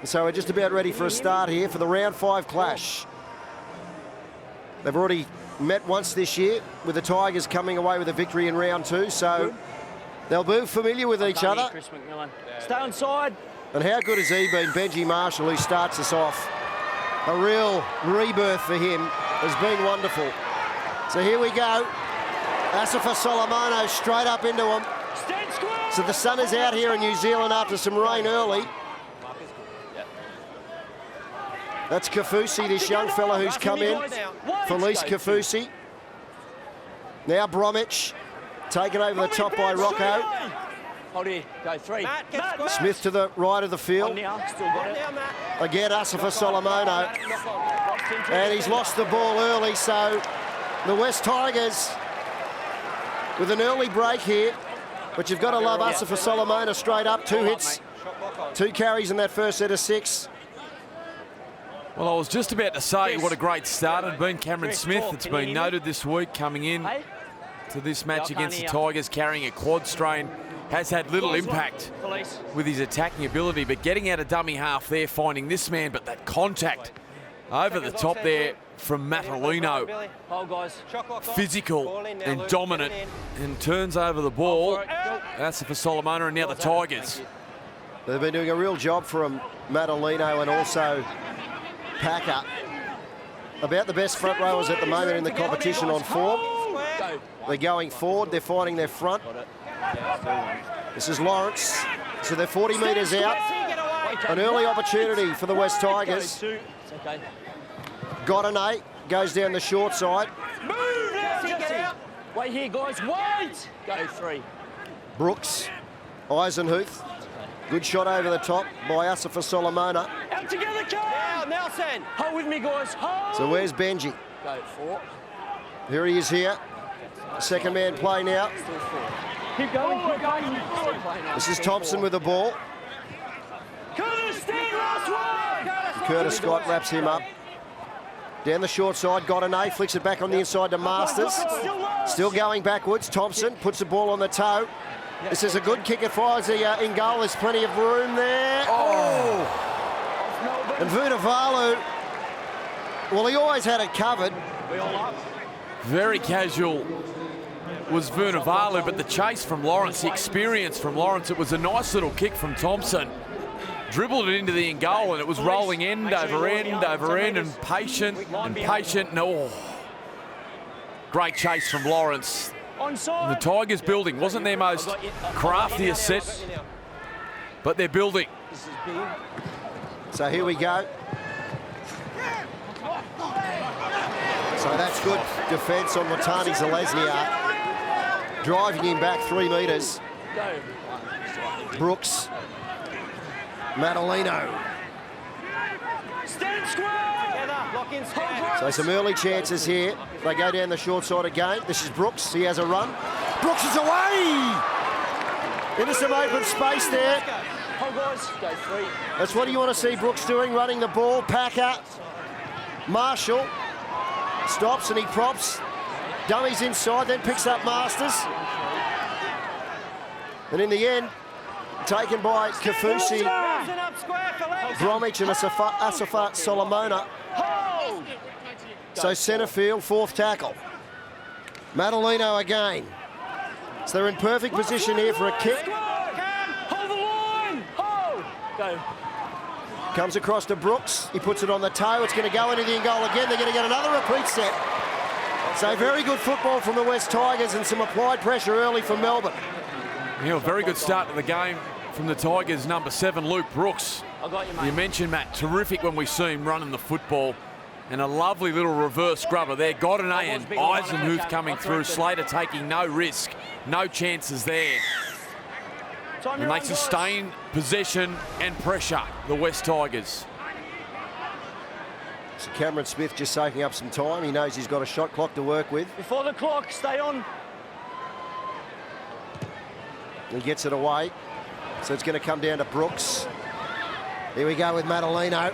So we're just about ready for a start here for the round 5 clash. They've already met once this year, with the Tigers coming away with a victory in round 2, so they'll be familiar with each other. Stay on side. And how good has he been, Benji Marshall, who starts us off? A real rebirth for him, has been wonderful. So here we go. Asifa Solomono straight up into him. So the sun is out here in New Zealand after some rain early. That's Kafusi, this young fella who's come in. Felice Kafusi. Now Bromwich, taken over the top by Rocco. Hold here, go 3. Smith to the right of the field. Again, Asifa Solomono. And he's lost the ball early, so the West Tigers with an early break here. But you've got to love Asifa Solomono straight up. 2 hits, 2 carries in that first set of 6. Well, I was just about to say what a great start had been Cameron Smith. It's been noted this week coming in to this match against the Tigers, carrying a quad strain. Has had little impact with his attacking ability, but getting out of dummy half there, finding this man, but that contact over the top there from Matalino. Physical and dominant, and turns over the ball. That's for Solomono, and now the Tigers. They've been doing a real job for him, Matalino and also Packer. About the best front rowers at the moment in the competition on form. They're going forward, they're finding their front. This is Lawrence, so they're 40 metres out. An early opportunity for the West Tigers. Godinay goes down the short side. Wait here, guys, wait! Go 3. Brooks, Eisenhuth. Good shot over the top by Asifa Solomono. Out together, Carl! Nelson! Hold with me, guys, hold! So where's Benji? Go 4. Here he is here. Second man play now. Still 4. Keep going, keep going. This is Thompson with the ball. Curtis Scott wraps him up. Down the short side, Godinay flicks it back on the inside to Masters. Still going backwards. Thompson puts the ball on the toe. This is a good kick. It fires in goal. There's plenty of room there. Oh! And Vunivalu, well, he always had it covered. Very casual was Vunivalu, but the chase from Lawrence, the experience from Lawrence, it was a nice little kick from Thompson. Dribbled it into the in goal, and it was rolling end over end over end, and patient and patient. No, great chase from Lawrence. And the Tigers building wasn't their most craftiest set, but they're building. So here we go. So that's good defence on Watani Zelezniak. Driving him back 3 metres. Brooks. Matalino. So some early chances here. They go down the short side again. This is Brooks. He has a run. Brooks is away! Into some open space there. That's what you want to see Brooks doing, running the ball. Packer. Marshall. Stops and he props. Dummies inside, then picks up Masters. And in the end, taken by Kafusi, Bromwich and Asifa Solomono. So centre field, 4th tackle. Matalino again. So they're in perfect position here for a kick. Comes across to Brooks. He puts it on the toe. It's going to go into the in goal again. They're going to get another repeat set. So very good football from the West Tigers and some applied pressure early from Melbourne. Yeah, a very good start to the game from the Tigers, number 7, Luke Brooks. You mentioned, Matt, terrific when we see him running the football. And a lovely little reverse scrubber there. Godinay and Eisenhuth coming through. Slater taking no risk, no chances there. And they sustain possession and pressure, the West Tigers. So Cameron Smith just soaking up some time. He knows he's got a shot clock to work with. Before the clock, stay on. He gets it away. So it's going to come down to Brooks. Here we go with Matalino.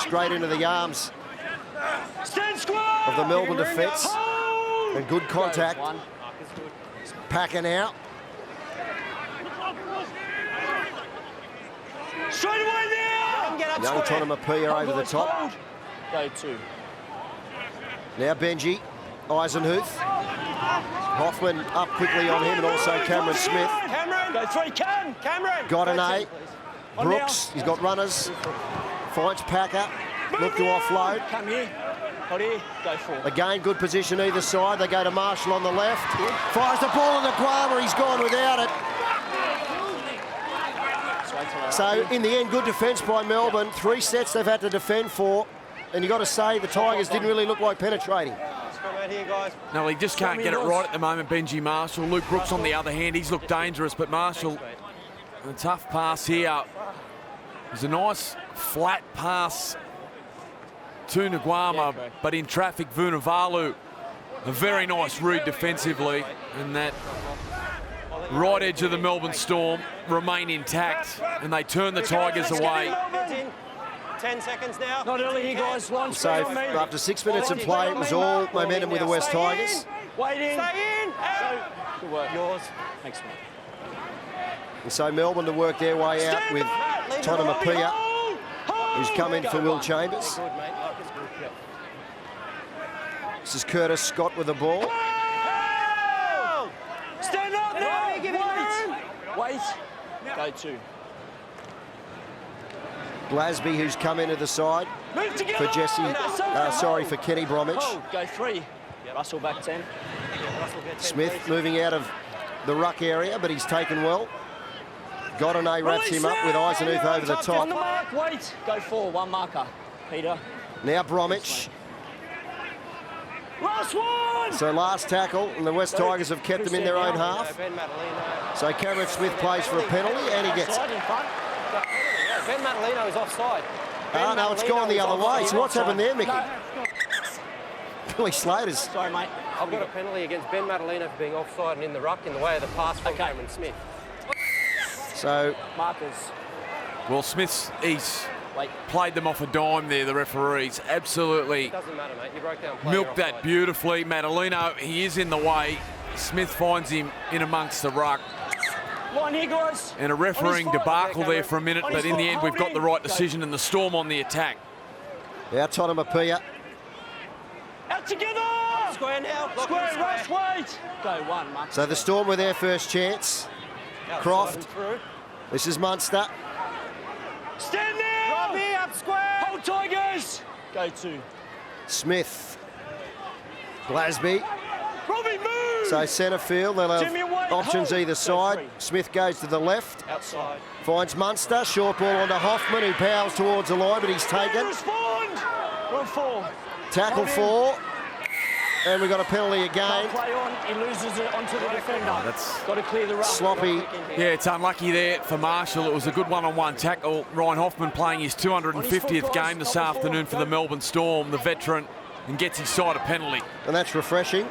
Straight into the arms of the Melbourne defence. And good contact. Packing out. Young Tonamapia over the top. Go 2. Now Benji, Eisenhuth. Hoffman up quickly on him, and also Cameron Smith. Cameron, go 3. Cameron. Got an A. Brooks, he's got runners. Finds Packer. Look to offload. Come here. Hold here. Go 4. Again, good position either side. They go to Marshall on the left. Fires the ball in the Guama. He's gone without it. So, in the end, good defence by Melbourne. 3 sets they've had to defend for. And you've got to say the Tigers didn't really look like penetrating. No, he just can't get it right at the moment, Benji Marshall. Luke Brooks, on the other hand, he's looked dangerous, but Marshall, a tough pass here. It was a nice flat pass to Nguama, but in traffic, Vunivalu, a very nice read defensively, and that right edge of the Melbourne Storm remain intact, and they turn the Tigers away. 10 seconds now. Not early here, guys. So after 6 minutes of play, it was all momentum with the West Tigers. Waiting. Stay in. Good work. Yours. Thanks, mate. And so Melbourne to work their way out with Tonamapia, who's come in for Will Chambers. This is Curtis Scott with the ball. Stand up now. Wait. Go 2. Glasby, who's come into the side for Jesse, for Kenny Bromwich. Go 3. Russell back 10. Smith moving out of the ruck area, but he's taken well. Got an A, wraps him up with Eisenhuth over the top. On the mark, wait. Go 4, 1 marker. Peter. Now Bromwich. Last one! So last tackle, and the West Tigers have kept them in their own half. So Cameron Smith plays for a penalty, and he gets it. Ben Madalino is offside. Oh, no, it's gone the other way. So what's happened there, Mickey? Billy Slater's. Sorry, mate. I've got a penalty against Ben Madalino for being offside and in the ruck in the way of the pass from Cameron Smith. So markers. Well, he's played them off a dime there, the referees. Absolutely Doesn't matter, mate. You broke down play. milked that beautifully. Madalino, he is in the way. Smith finds him in amongst the ruck. Line here, guys. And a refereeing debacle there for a minute, but in the end, we've got the right decision and the Storm on the attack. Now Tonamapia. Out together! Square now. Square, rush, wait. Go 1, Mark. So the Storm with their first chance. Croft. This is Munster. Stand now! Rugby, up square! Hold Tigers! Go 2. Smith. Glasby. Robbie, move! So centre field, they'll have options either side. Smith goes to the left. Outside. Finds Munster. Short ball onto Hoffman, who powers towards the line, but he's taken. Respond! Run 4. Tackle 4. And we've got a penalty again. Play on. He loses it onto the defender. That's got to clear the ruck. Sloppy. Yeah, it's unlucky there for Marshall. It was a good one-on-one tackle. Ryan Hoffman playing his 250th game this afternoon for the Melbourne Storm, the veteran, and gets his side a penalty. And that's refreshing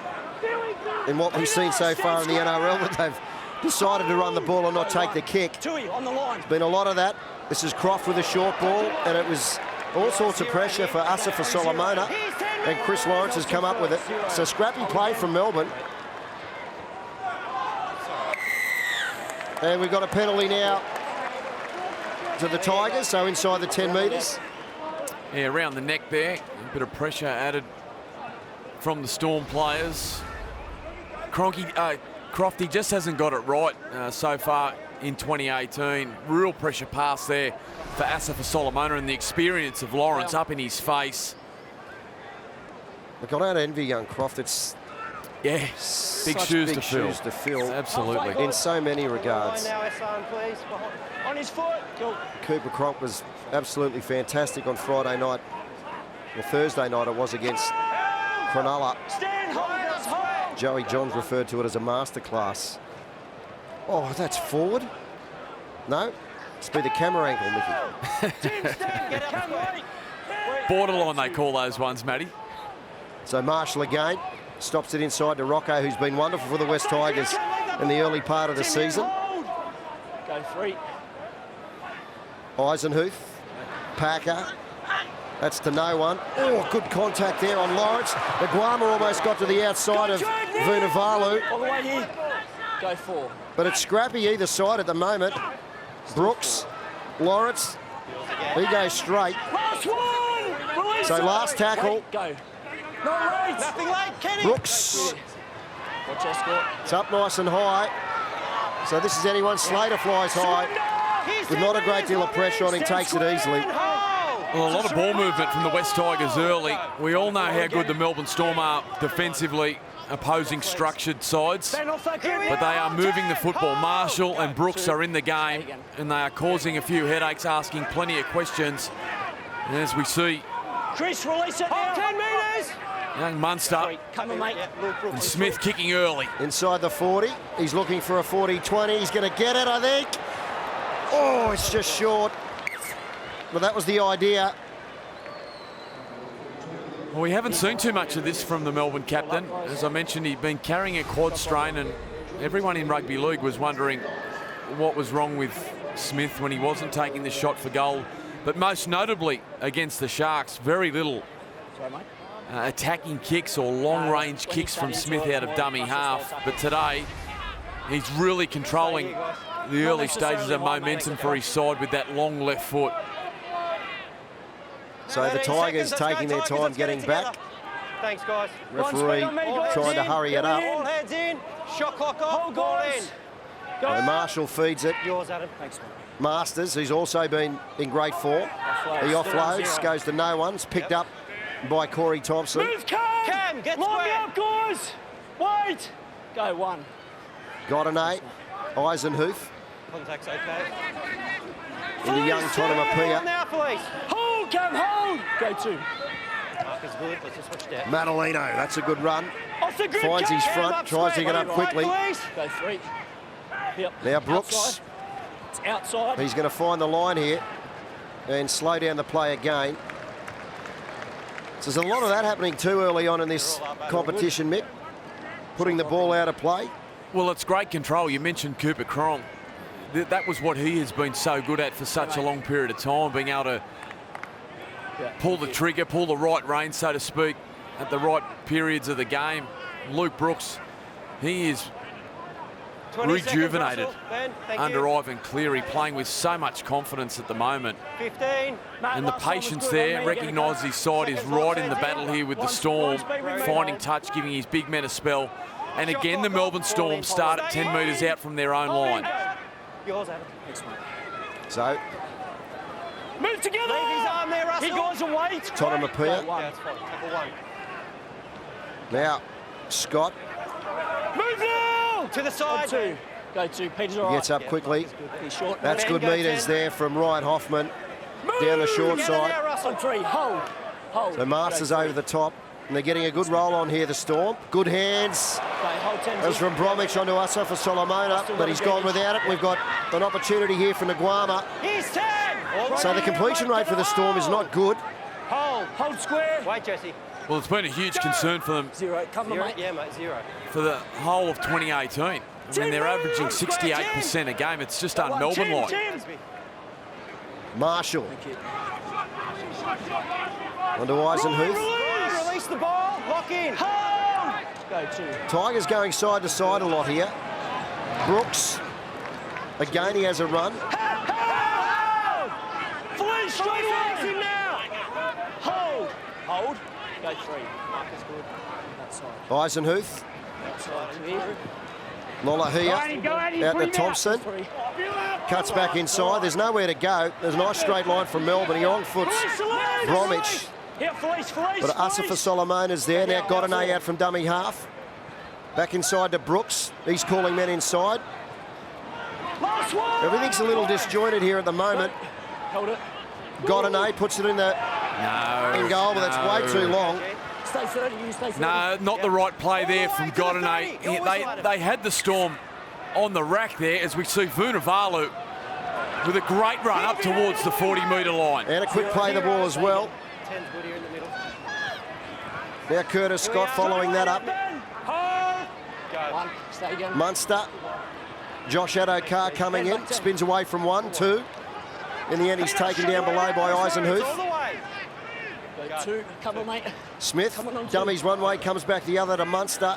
in what we've seen so far in the NRL, that they've decided to run the ball and not take the kick. Tui on the line. Been a lot of that. This is Croft with a short ball, and it was all sorts of pressure for Asafa Solomona, and Chris Lawrence has come up with it. So scrappy play from Melbourne. And we've got a penalty now to the Tigers, so inside the 10 metres. Yeah, around the neck there. A bit of pressure added from the Storm players. Crofty just hasn't got it right so far in 2018. Real pressure pass there for Asafa Solomona, and the experience of Lawrence up in his face. Look, I don't envy young Croft. It's big shoes to fill. Absolutely. In so many regards. On his foot. Cooper Cronk was absolutely fantastic on Friday night. Well, Thursday night it was against Cronulla. Joey Johns referred to it as a masterclass. Oh, that's forward? No? It's be the camera angle, Mickey. Borderline, they call those ones, Matty. So Marshall again stops it inside to Rocco, who's been wonderful for the West Tigers in the early part of the season. Go 3. Eisenhuth, Packer. That's to no one. Oh, good contact there on Lawrence. The Guama almost got to the outside of Vunivalu. All the way here. Go 4. But it's scrappy either side at the moment. Brooks, Lawrence, He goes straight. Last one! Release So it. last tackle. Wait, go. Not late. Nothing late, Kenny. Brooks. Watch our score. It's up nice and high. So this is anyone. Slater flies high. With not a great deal of pressure on him, takes it easily. Well, a lot of ball movement from the West Tigers early. We all know how good the Melbourne Storm are defensively, opposing structured sides. But they are moving the football. Marshall and Brooks are in the game, and they are causing a few headaches, asking plenty of questions. And as we see, Chris, release it now. 10 metres. young Munster Come on, mate. and Smith kicking early. Inside the 40. He's looking for a 40-20. He's going to get it, I think. Oh, it's just short. Well, that was the idea. Well, we haven't seen too much of this from the Melbourne captain. As I mentioned, he'd been carrying a quad strain, and everyone in rugby league was wondering what was wrong with Smith when he wasn't taking the shot for goal. But most notably against the Sharks, very little attacking kicks or long-range kicks from Smith out of dummy half. But today, he's really controlling the early stages of momentum for his side with that long left foot. So the Tigers taking their time getting back. Thanks, guys. Referee trying to hurry it up. All heads in. Shot clock off. Ball in. So Marshall feeds it. Yours, Adam. Thanks, Masters, who's also been in great form. He offloads, goes to no one's, picked up by Corey Thompson. Move, Cam! Cam, get Line me square. up, guys! Wait! Go, one. Got an 8. Eisenhuth. Contact's okay. In the young Tonomapia. Now, Felice. Hold, Cam, hold! Go, two. Mark is good. Let's just switch down. Madalino, that's a good run. Off the grip, Finds his Cam! front, tries to get up quickly. Go, three. Yep. Now Brooks. Outside. It's outside. He's going to find the line here and slow down the play again. So there's a lot of that happening too early on in this competition, Mick. Putting the ball out of play. Well, it's great control. You mentioned Cooper Cronk. That was what he has been so good at for such a long period of time, being able to pull the trigger, pull the right rein, so to speak, at the right periods of the game. Luke Brooks, he is rejuvenated under Ivan Cleary, playing with so much confidence at the moment. 15. And the patience there, recognises his side is right in the battle here with the Storm, finding touch, giving his big men a spell. And again, the Melbourne Storm start at 10 metres out from their own line. Yours, Adam. So Move together! Leave his arm there, Russell. He goes and wait. Tonomapia. Yeah, it's fine. Couple one. Now Scott Move now! To the side. Go, two. Go, two. Peter's all right. gets up quickly. He's short. That's good Go meters 10. there from Ryan Hoffman down the short Together side. now, Russell. On three. Hold. Hold. So Masters Go, over the top, and they're getting a good roll on here, the Storm. Good hands. Okay, hold 10. That was from Bromwich onto Asa for Solomona, but he's gone without it. We've got an opportunity here for Nguama. He's 10. So the completion rate for the Storm is not good. Hold. Hold square. Wait, Jesse. Well, it's been a huge concern for them Zero. Come on, Zero. mate. Yeah, mate, 0. for the whole of 2018. I mean, they're averaging 68% a game. It's just un-Melbourne-like. Marshall. Onto Eisenhuth. Release the ball. Lock in. Go, two. Tigers going side to side a lot here. Brooks. Again, he has a run. Flee straight away now. Hold. Hold. Go, three. Mark is good. That side. Eisenhuth. Outside. Here. Lolahia out to Thompson. Three. Cuts back inside. There's nowhere to go. There's a nice straight line from Melbourne. He on foots Bromwich. Here, Felice. But Asafa Solomona's there. Now got an A out from dummy half. Back inside to Brooks. He's calling men inside. Last one. Everything's a little disjointed here at the moment. Hold it. Got an A, puts it in the in goal, but that's way too long. Stay 30. You stay 30. No, not the right play there from Godinay. They had the Storm on the rack there, as we see Vunivalu with a great run up towards the 40-metre line. And a quick play the ball as well. 10's good here in the middle. Now Curtis Scott following that up. One. Stay again. Munster. Josh Adokar coming in. Spins away from 1, 2. In the end, he's taken down below by All Eisenhuth. the way. Go, two. Come on, mate. Smith dummies one way, comes back the other to Munster.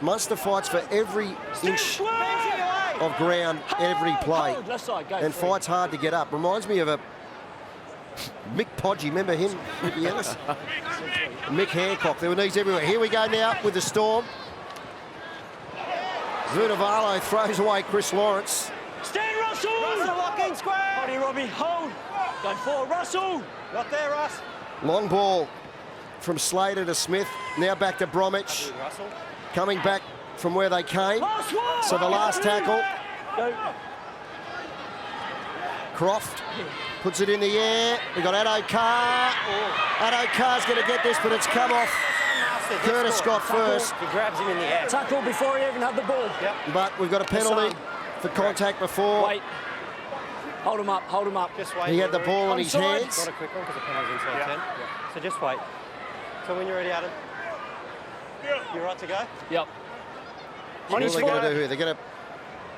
Munster fights for every inch of ground every play Hold, left side, go and three. fights hard to get up. Reminds me of a Mick Podgy, remember him? Yes. Mick Hancock, there were knees everywhere. Here we go now with the Storm. Vunivalu throws away Chris Lawrence. Stand, Russell! Russell, lock in, square! Hold it, Robbie, hold. Go forward, Russell! Not there, Russ. Long ball from Slater to Smith. Now back to Bromwich. Russell. Coming back from where they came. Last one! So the last tackle. Go. Croft puts it in the air. We got Addo Carr. Addo Carr's going to get this, but it's come off Curtis Scott first. He grabs him in the air. Tackle before he even had the ball. Yep. But we've got a penalty for contact before. Wait. Hold him up, hold him up. Just wait. He had the ball in his Onside. hands. Not a quick one because the penalty's inside 10. So just wait. So when you're ready, Adam. You're right to go? Yep. What are they going to do here?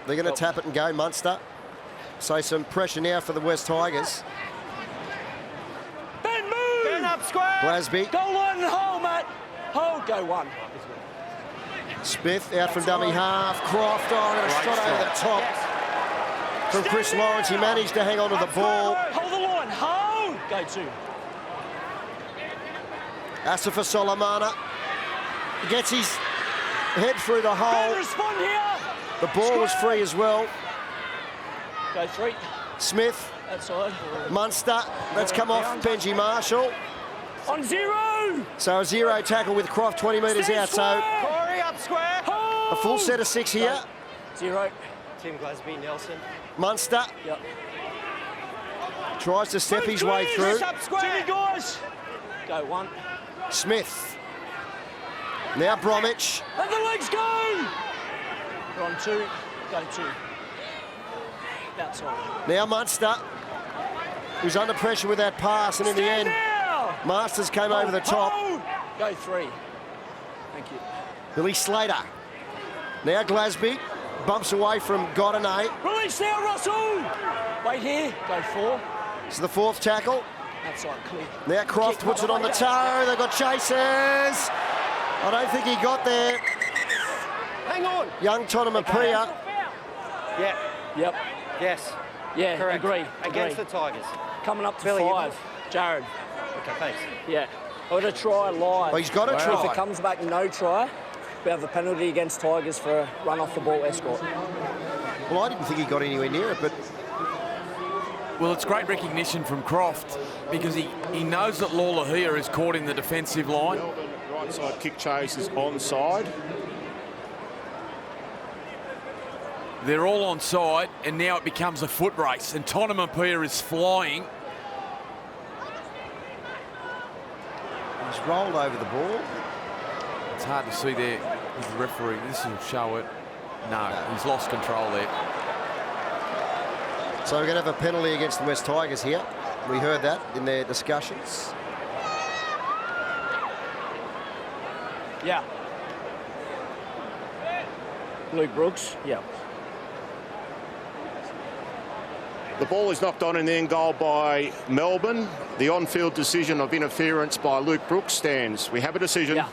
They're going to tap it and go, Munster. So some pressure now for the West Tigers. Ben, move! Ben up, square! Glasby. Go one, hold, Matt. Hold, go one. Smith out from dummy half. Croft, and a shot over the top from Chris Lawrence. He managed to hang on to the ball. Hold the line, hold! Go two. Asifa Solomana gets his head through the Ben, hole. respond here! The ball was free as well. Go three. Smith, Outside. Munster, that's come off Benji Marshall. On zero! So a zero tackle with Croft 20 metres out. So Corey up square. a full set of 6 here. Zero. Tim Glasby, Nelson. Munster Yep. tries to step his way through. Up square. Jimmy guys. Go one. Smith. Now Bromwich. Let the legs go! We're on two. Go two. Outside. Now Munster, who's under pressure with that pass, and in the end, Masters came over the top. Hold. Go three. Thank you. Billy Slater. Now Glasby bumps away from Godinay. Release now, Russell! Wait here. Go four. It's the 4th tackle. Outside, clear. Now Croft puts it on the toe. They've got chasers. I don't think he got there. Hang on. Young Tonamapia. Yeah. Yep. Yes. Yeah, Correct. agree. Against the Tigers. Coming up to Billy, you 5. Jared. Okay, thanks. Yeah. I'm going to try live. Oh, he's got to If try. it comes back no try, we have a penalty against Tigers for a run off the ball escort. Well, I didn't think he got anywhere near it, but Well, it's great recognition from Croft because he knows that Lawlahia is caught in the defensive line. Melbourne right side kick chase is onside. They're all onside, and now it becomes a foot race, and Tonamapia is flying. he's rolled over the ball. It's hard to see there with the referee. This will show it. No, he's lost control there. So we're going to have a penalty against the West Tigers here. We heard that in their discussions. Yeah. Luke Brooks. Yeah. The ball is knocked on in the end goal by Melbourne. The on-field decision of interference by Luke Brooks stands. We have a decision. Yeah.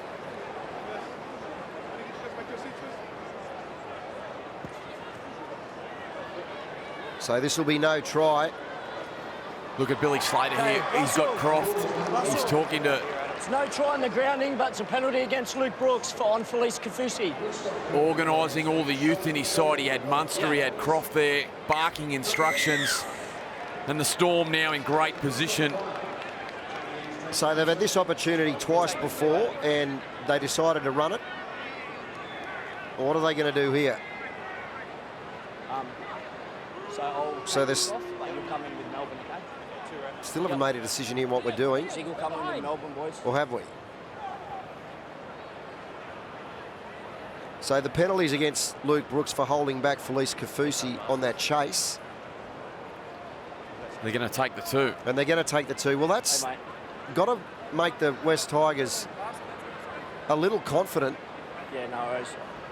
So this will be no try. Look at Billy Slater here. He's got Croft. He's talking to... It's no try in the grounding, but it's a penalty against Luke Brooks on Felice Kafusi. organising all the youth in his side. He had Munster, he had Croft there, barking instructions. And the Storm now in great position. So they've had this opportunity twice before, and they decided to run it. What are they going to do here? So this You'll come in with Melbourne, okay? still haven't made a decision here what we're doing, Siegel coming in with Melbourne, boys. or have we? So the penalties against Luke Brooks for holding back Felice Kafusi on that chase. They're going to take the 2. And they're going to take the 2. Well, that's Hey, mate. got to make the West Tigers a little confident. Yeah, no worries.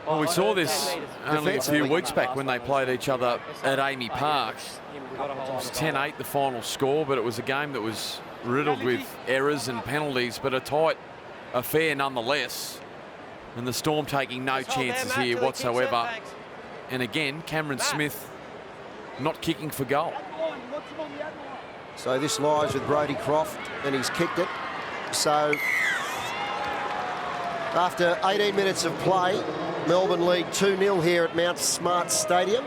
Well, we saw this only a few Defensively. weeks back when they played each other at Amy Park. It was 10-8 the final score, but it was a game that was riddled with errors and penalties, but a tight affair nonetheless. And the Storm taking no chances here whatsoever. And again, Cameron Smith not kicking for goal. So this lies with Brodie Croft, and he's kicked it. So after 18 minutes of play, Melbourne lead 2-0 here at Mount Smart Stadium.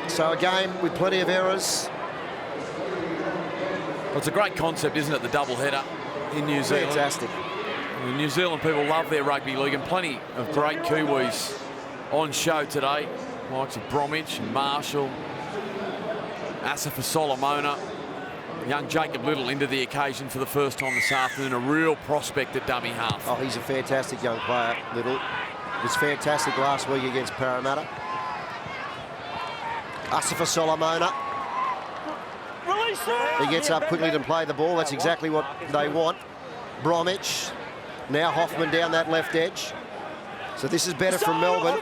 So a game with plenty of errors. Well, it's a great concept, isn't it, the double header in New Zealand? Fantastic. The New Zealand people love their rugby league, and plenty of great Kiwis on show today. Likes of Bromwich and Marshall, Asafa Solomona, young Jacob Little into the occasion for the first time this afternoon, a real prospect at dummy half. Oh, he's a fantastic young player, Little. Was fantastic last week against Parramatta. Asafa Solomona. He gets up quickly to play the ball. That's exactly what they want. Bromwich. Now Hoffman down that left edge. So this is better from Melbourne.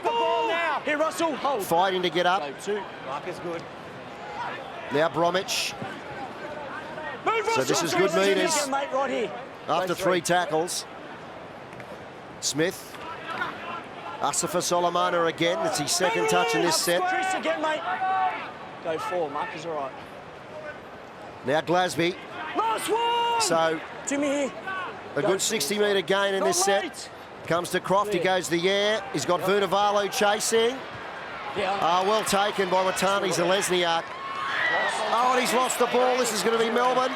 Here, Russell, hold. Fighting to get up. Mark is good. Now Bromwich. Move, So this is good meters. Again, mate, right here. After 3 tackles. Smith. Asafa Solomona again. It's his second touch in this set. Chris again, mate. Go 4. Mark is all right. Now Glasby. Last one. So Jimmy here. a good 60-metre gain in this set. Comes to Croft, he goes the air. He's got Vunivalu chasing. Yeah. Well taken by Watani Zelezniak. Oh, and he's lost the ball. This is going to be Melbourne.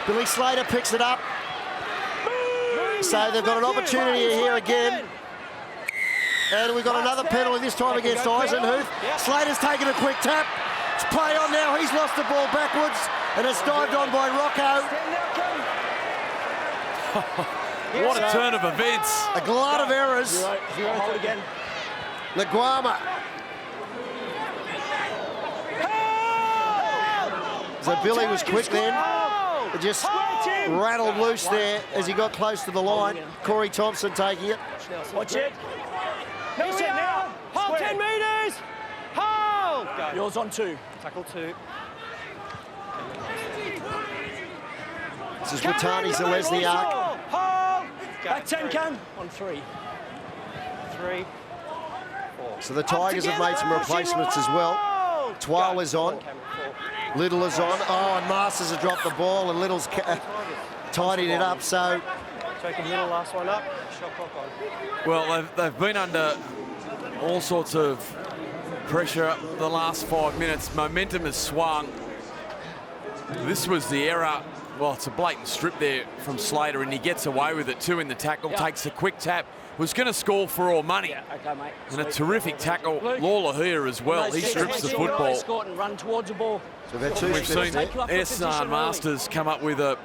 Billy Slater picks it up. So they've got an opportunity here again. And we've got another penalty, this time against Eisenhuth. Slater's taken a quick tap. It's play on now. He's lost the ball backwards. And it's dived on by Rocco. What a turn of events. A glut of errors. Zero, hold again. Nguama. So Billy was quick then. It just rattled loose there as he got close to the line. Corey Thompson taking it. Watch it. Miss it now. Hold 10 metres. Hold. Go. Yours on 2. Tackle 2. This is Watani Zelezniak. Hold. Back 10, Cam. On 3. 3. So the Tigers have made some replacements as well. Twal is on. Little is on. Oh, and Masters has dropped the ball, and Little's tidied it up. So Jacob Little, last one up. Shot clock on. Well, they've been under all sorts of pressure the last 5 minutes. Momentum has swung. This was the error. Well, it's a blatant strip there from Slater, and he gets away with it too in the tackle. Takes a quick tap. Was going to score for all money. Okay, mate. And a terrific tackle. Lawler here as well. He strips the football. And run towards the ball. we've had 2 We've strips seen there. SR Masters come up with a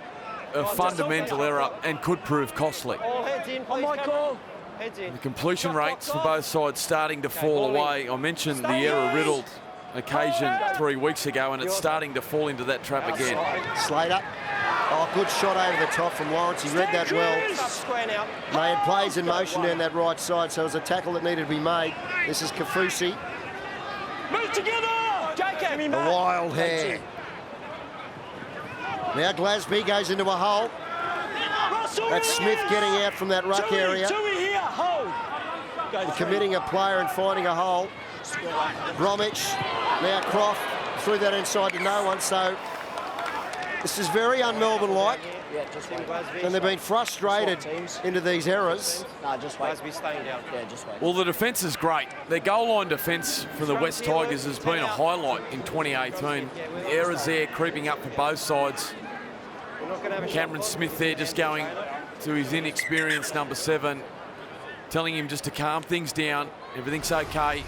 fundamental error and could prove costly. All heads in, please. On my call. Heads in. The completion rates for both sides starting to fall away. I mentioned the error-riddled occasion 3 weeks ago, and it's starting to fall into that trap again. Slater. Oh, good shot over the top from Lawrence. He read that well. Square now. They had plays in motion down that right side, so it was a tackle that needed to be made. This is Kafusi. Move together. Jacob. A wild hair. Now Glasby goes into a hole. That's Smith getting out from that ruck area. Here. Hold. Go Committing a player and finding a hole. Bromwich. Now Croft threw that inside to no one, so this is very un-Melbourne-like. Yeah, just wait. And they've been frustrated into these errors. No, just wait. Glasby staying down. Yeah, just wait. Well, the defence is great. Their goal line defence for the West Tigers has been a highlight in 2018. The errors there creeping up for both sides. Cameron Smith there just going to his inexperienced number 7, telling him just to calm things down. Everything's okay.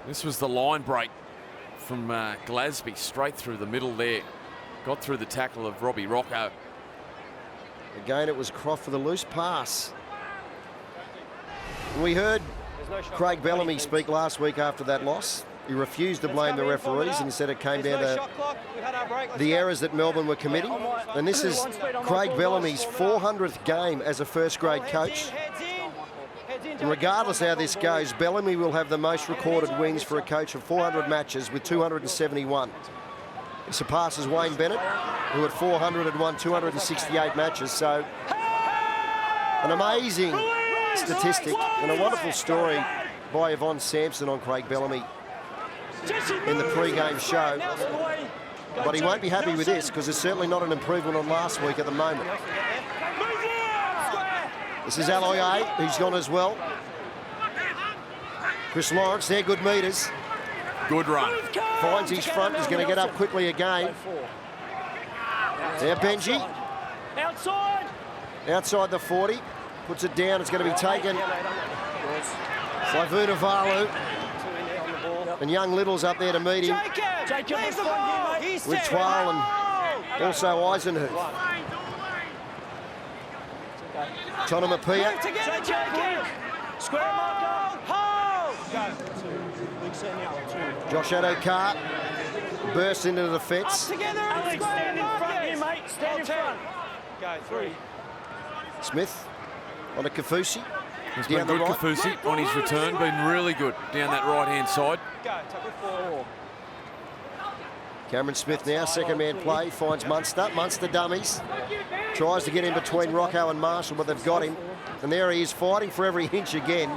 This was the line break from Glasby straight through the middle there. Got through the tackle of Robbie Rocco. Again, it was Croft for the loose pass. We heard Craig Bellamy speak last week after that loss. He refused to blame the referees and he said it came down to the errors that Melbourne were committing. And this is Craig Bellamy's 400th game as a first-grade coach. And regardless how this goes, Bellamy will have the most recorded wins for a coach of 400 matches with 271. He surpasses Wayne Bennett, who at 400 had won 268 matches. So An amazing statistic and a wonderful story by Yvonne Sampson on Craig Bellamy in the pre-game show. But he won't be happy with this because it's certainly not an improvement on last week at the moment. This is Aloye, who's gone as well. Chris Lawrence, they're good meters. Good run. Finds his front, he's going to get up quickly again. There, Benji. Outside the 40. Puts it down, it's going to be taken by Vunivalu. And young Little's up there to meet him. With Twal and also Eisenhuth. Tonamapia. Josh Adokar bursts into the defence. Stand in front here, mate. Stand in front. Go, 3. Smith on a Kafusi. He's been good, Kafusi, on his return. Been really good down that right-hand side. Go, take it 4. Cameron Smith now, second man play, finds Munster. Munster dummies. Tries to get in between Rocco and Marshall, but they've got him. And there he is, fighting for every inch again.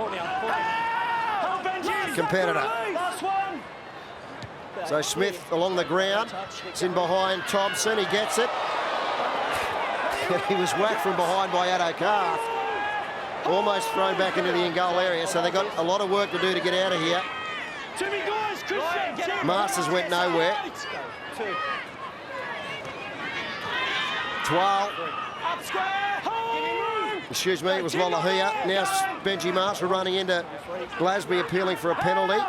Competitor. So Smith along the ground. It's in behind Thompson. He gets it. He was whacked from behind by Adokar. Almost thrown back into the in-goal area. So they've got a lot of work to do to get out of here. Masters went nowhere. Twal. Excuse me, it was Lolohea. Now Benji Marshall running into Glasby appealing for a penalty.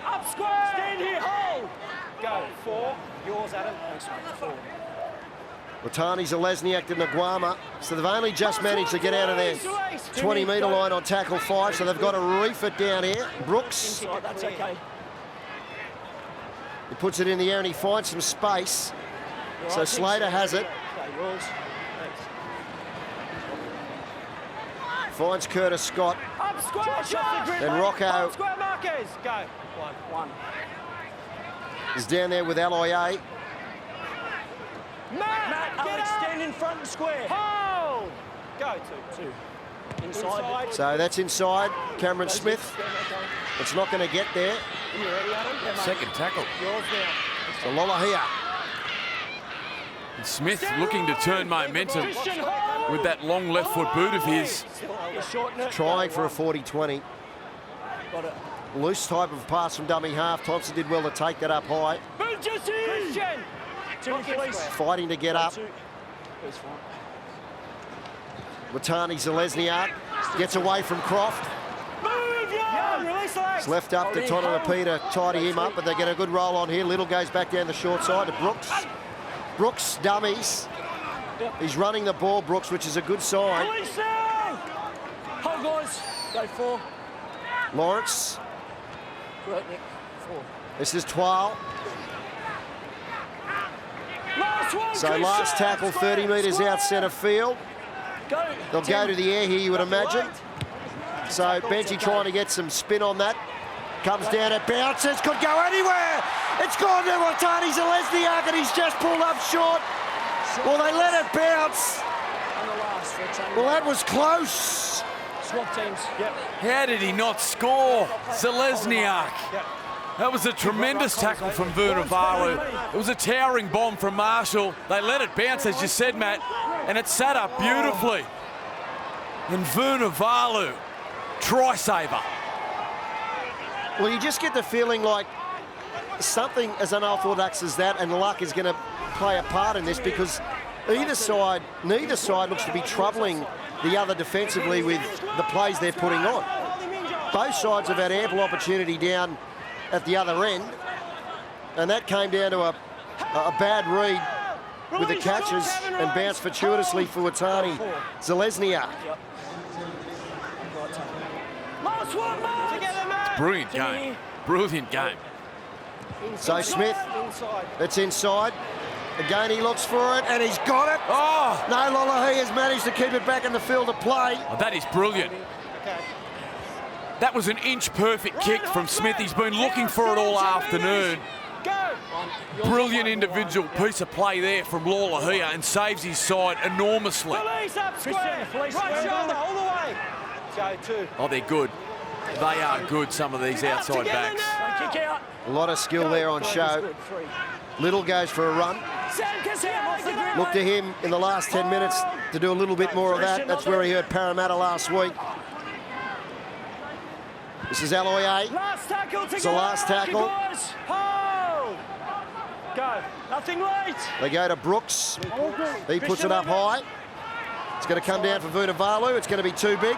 Up square. Stand here, hold. Go, 4. Yours, Adam. 4. Watani, Zalesniak and Naguama. So they've only just managed to get out of their 20-metre line on tackle 5, so they've got to reef it down here. Brooks. That's okay. He puts it in the air and he finds some space. So Slater has it. Finds Curtis Scott. Up square, Then Rocco up square markers. Go. 1. is down there with Aloye. Matt, Alex, stand in front and square. Hold. Go, 2. Inside. So that's inside. Cameron Smith. It's not going to get there. You ready, Adam? Yeah, Second tackle. Yours now. So Lolohea. And Smith looking to turn momentum with that long left foot boot of his. Trying for a 40-20. Loose type of pass from dummy half. Thompson did well to take that up high. Christian. Fighting to get up. Watani Zalesniak gets away from Croft. It's left up to Tonamapia to tidy him up, but they get a good roll on here. Little goes back down the short side to Brooks. Brooks dummies. He's running the ball, Brooks, which is a good sign. Hold, guys. Go, 4. Lawrence. Correct, Nick. 4. This is Twal. Last one, So last tackle, 30 metres out centre field. They'll go to the air here, you would imagine. So Benji trying to get some spin on that. Comes down, it bounces, could go anywhere. It's gone to Watani Zalesniak and he's just pulled up short. Well, they let it bounce. Well, that was close. Swap teams. Yep. How did he not score? Zalesniak. That was a tremendous tackle from Vunivalu. It was a towering bomb from Marshall. They let it bounce, as you said, Matt, and it sat up beautifully. And Vunivalu, try saver. Well, you just get the feeling like something as unorthodox as that and luck is going to play a part in this, because neither side looks to be troubling the other defensively with the plays they're putting on. Both sides have had ample opportunity down at the other end, and that came down to a bad read with the catches and bounced fortuitously for Watani Zalesniak. Brilliant game. Brilliant game. So Smith, it's inside. Again, he looks for it, and he's got it. Oh! No, Lolohea has managed to keep it back in the field of play. Oh, that is brilliant. That was an inch perfect kick from Smith. He's been looking for it all afternoon. Brilliant individual piece of play there from Lolohea and saves his side enormously. Police up square. Right shoulder all the way. Go 2. Oh, they're good. They are good, some of these outside backs. Kick out. A lot of skill there on show. Little goes for a run. Look to him in the last 10 minutes to do a little bit more of that. That's where he hurt Parramatta last week. This is Aloye. Last tackle to It's the last tackle. Hold. Go. Nothing late. They go to Brooks. He puts it up high. It's going to come down for Vunivalu. It's going to be too big.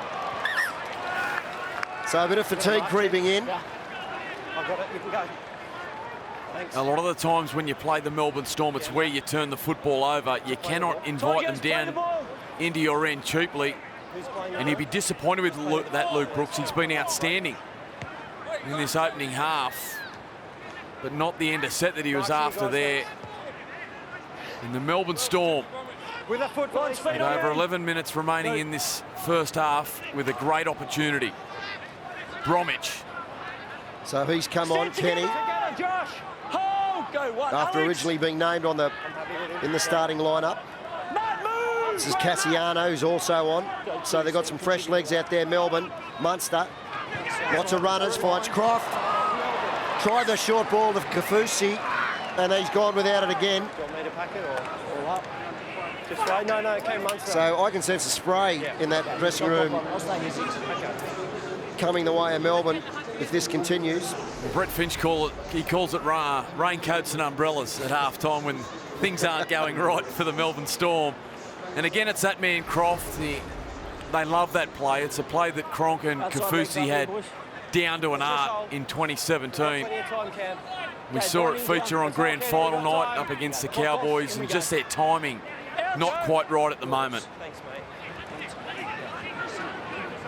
So a bit of fatigue creeping in. I've got it. You can go. Thanks. A lot of the times when you play the Melbourne Storm, it's where you turn the football over. You cannot invite them down into your end cheaply. And you'd be disappointed with Luke Brooks. He's been outstanding in this opening half, but not the end of set that he was after there. In the Melbourne Storm, With a foot on speed. with over 11 minutes remaining in this first half, with a great opportunity. Bromwich. So he's come on, Kenny, Josh. Hold. Go 1. after originally being named on in the starting lineup. This is Cassiano, who's also on. So they've got some fresh legs out there, Melbourne. Munster. Lots of runners, finds Croft. Tried the short ball of Kafusi, and he's gone without it again. Do you want me to pack it or up? Just right. No, it came Munster. So I can sense a spray in that dressing room I'll stay here 6. Okay. coming the way of Melbourne if this continues. Brett Finch calls it raincoats and umbrellas at half-time when things aren't going right for the Melbourne Storm. And again, it's that man Croft. They love that play. It's a play that Cronk and Kafusi had down to an art in 2017. We saw it feature on grand final night up against the Cowboys, and just their timing not quite right at the moment. Thanks, mate.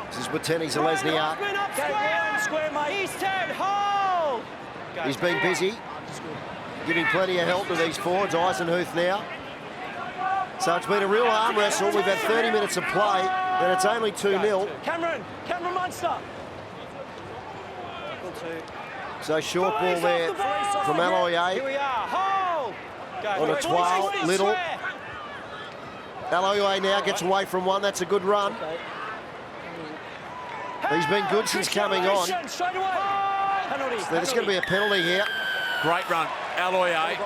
This is Watene Zelezniak. Square, mate. East 10, hold. He's been busy, giving plenty of help to these forwards. Eisenhuth now. So it's been a real arm wrestle. We've had 30 minutes of play, and it's only 2-0. Cameron Munster. So short ball there from Here Aloye. we are. Hold. On a 12, Little. Aloye now gets away from one. That's a good run. He's been good since coming on. Straight away. There's going to be a penalty here. Great run, Aloye.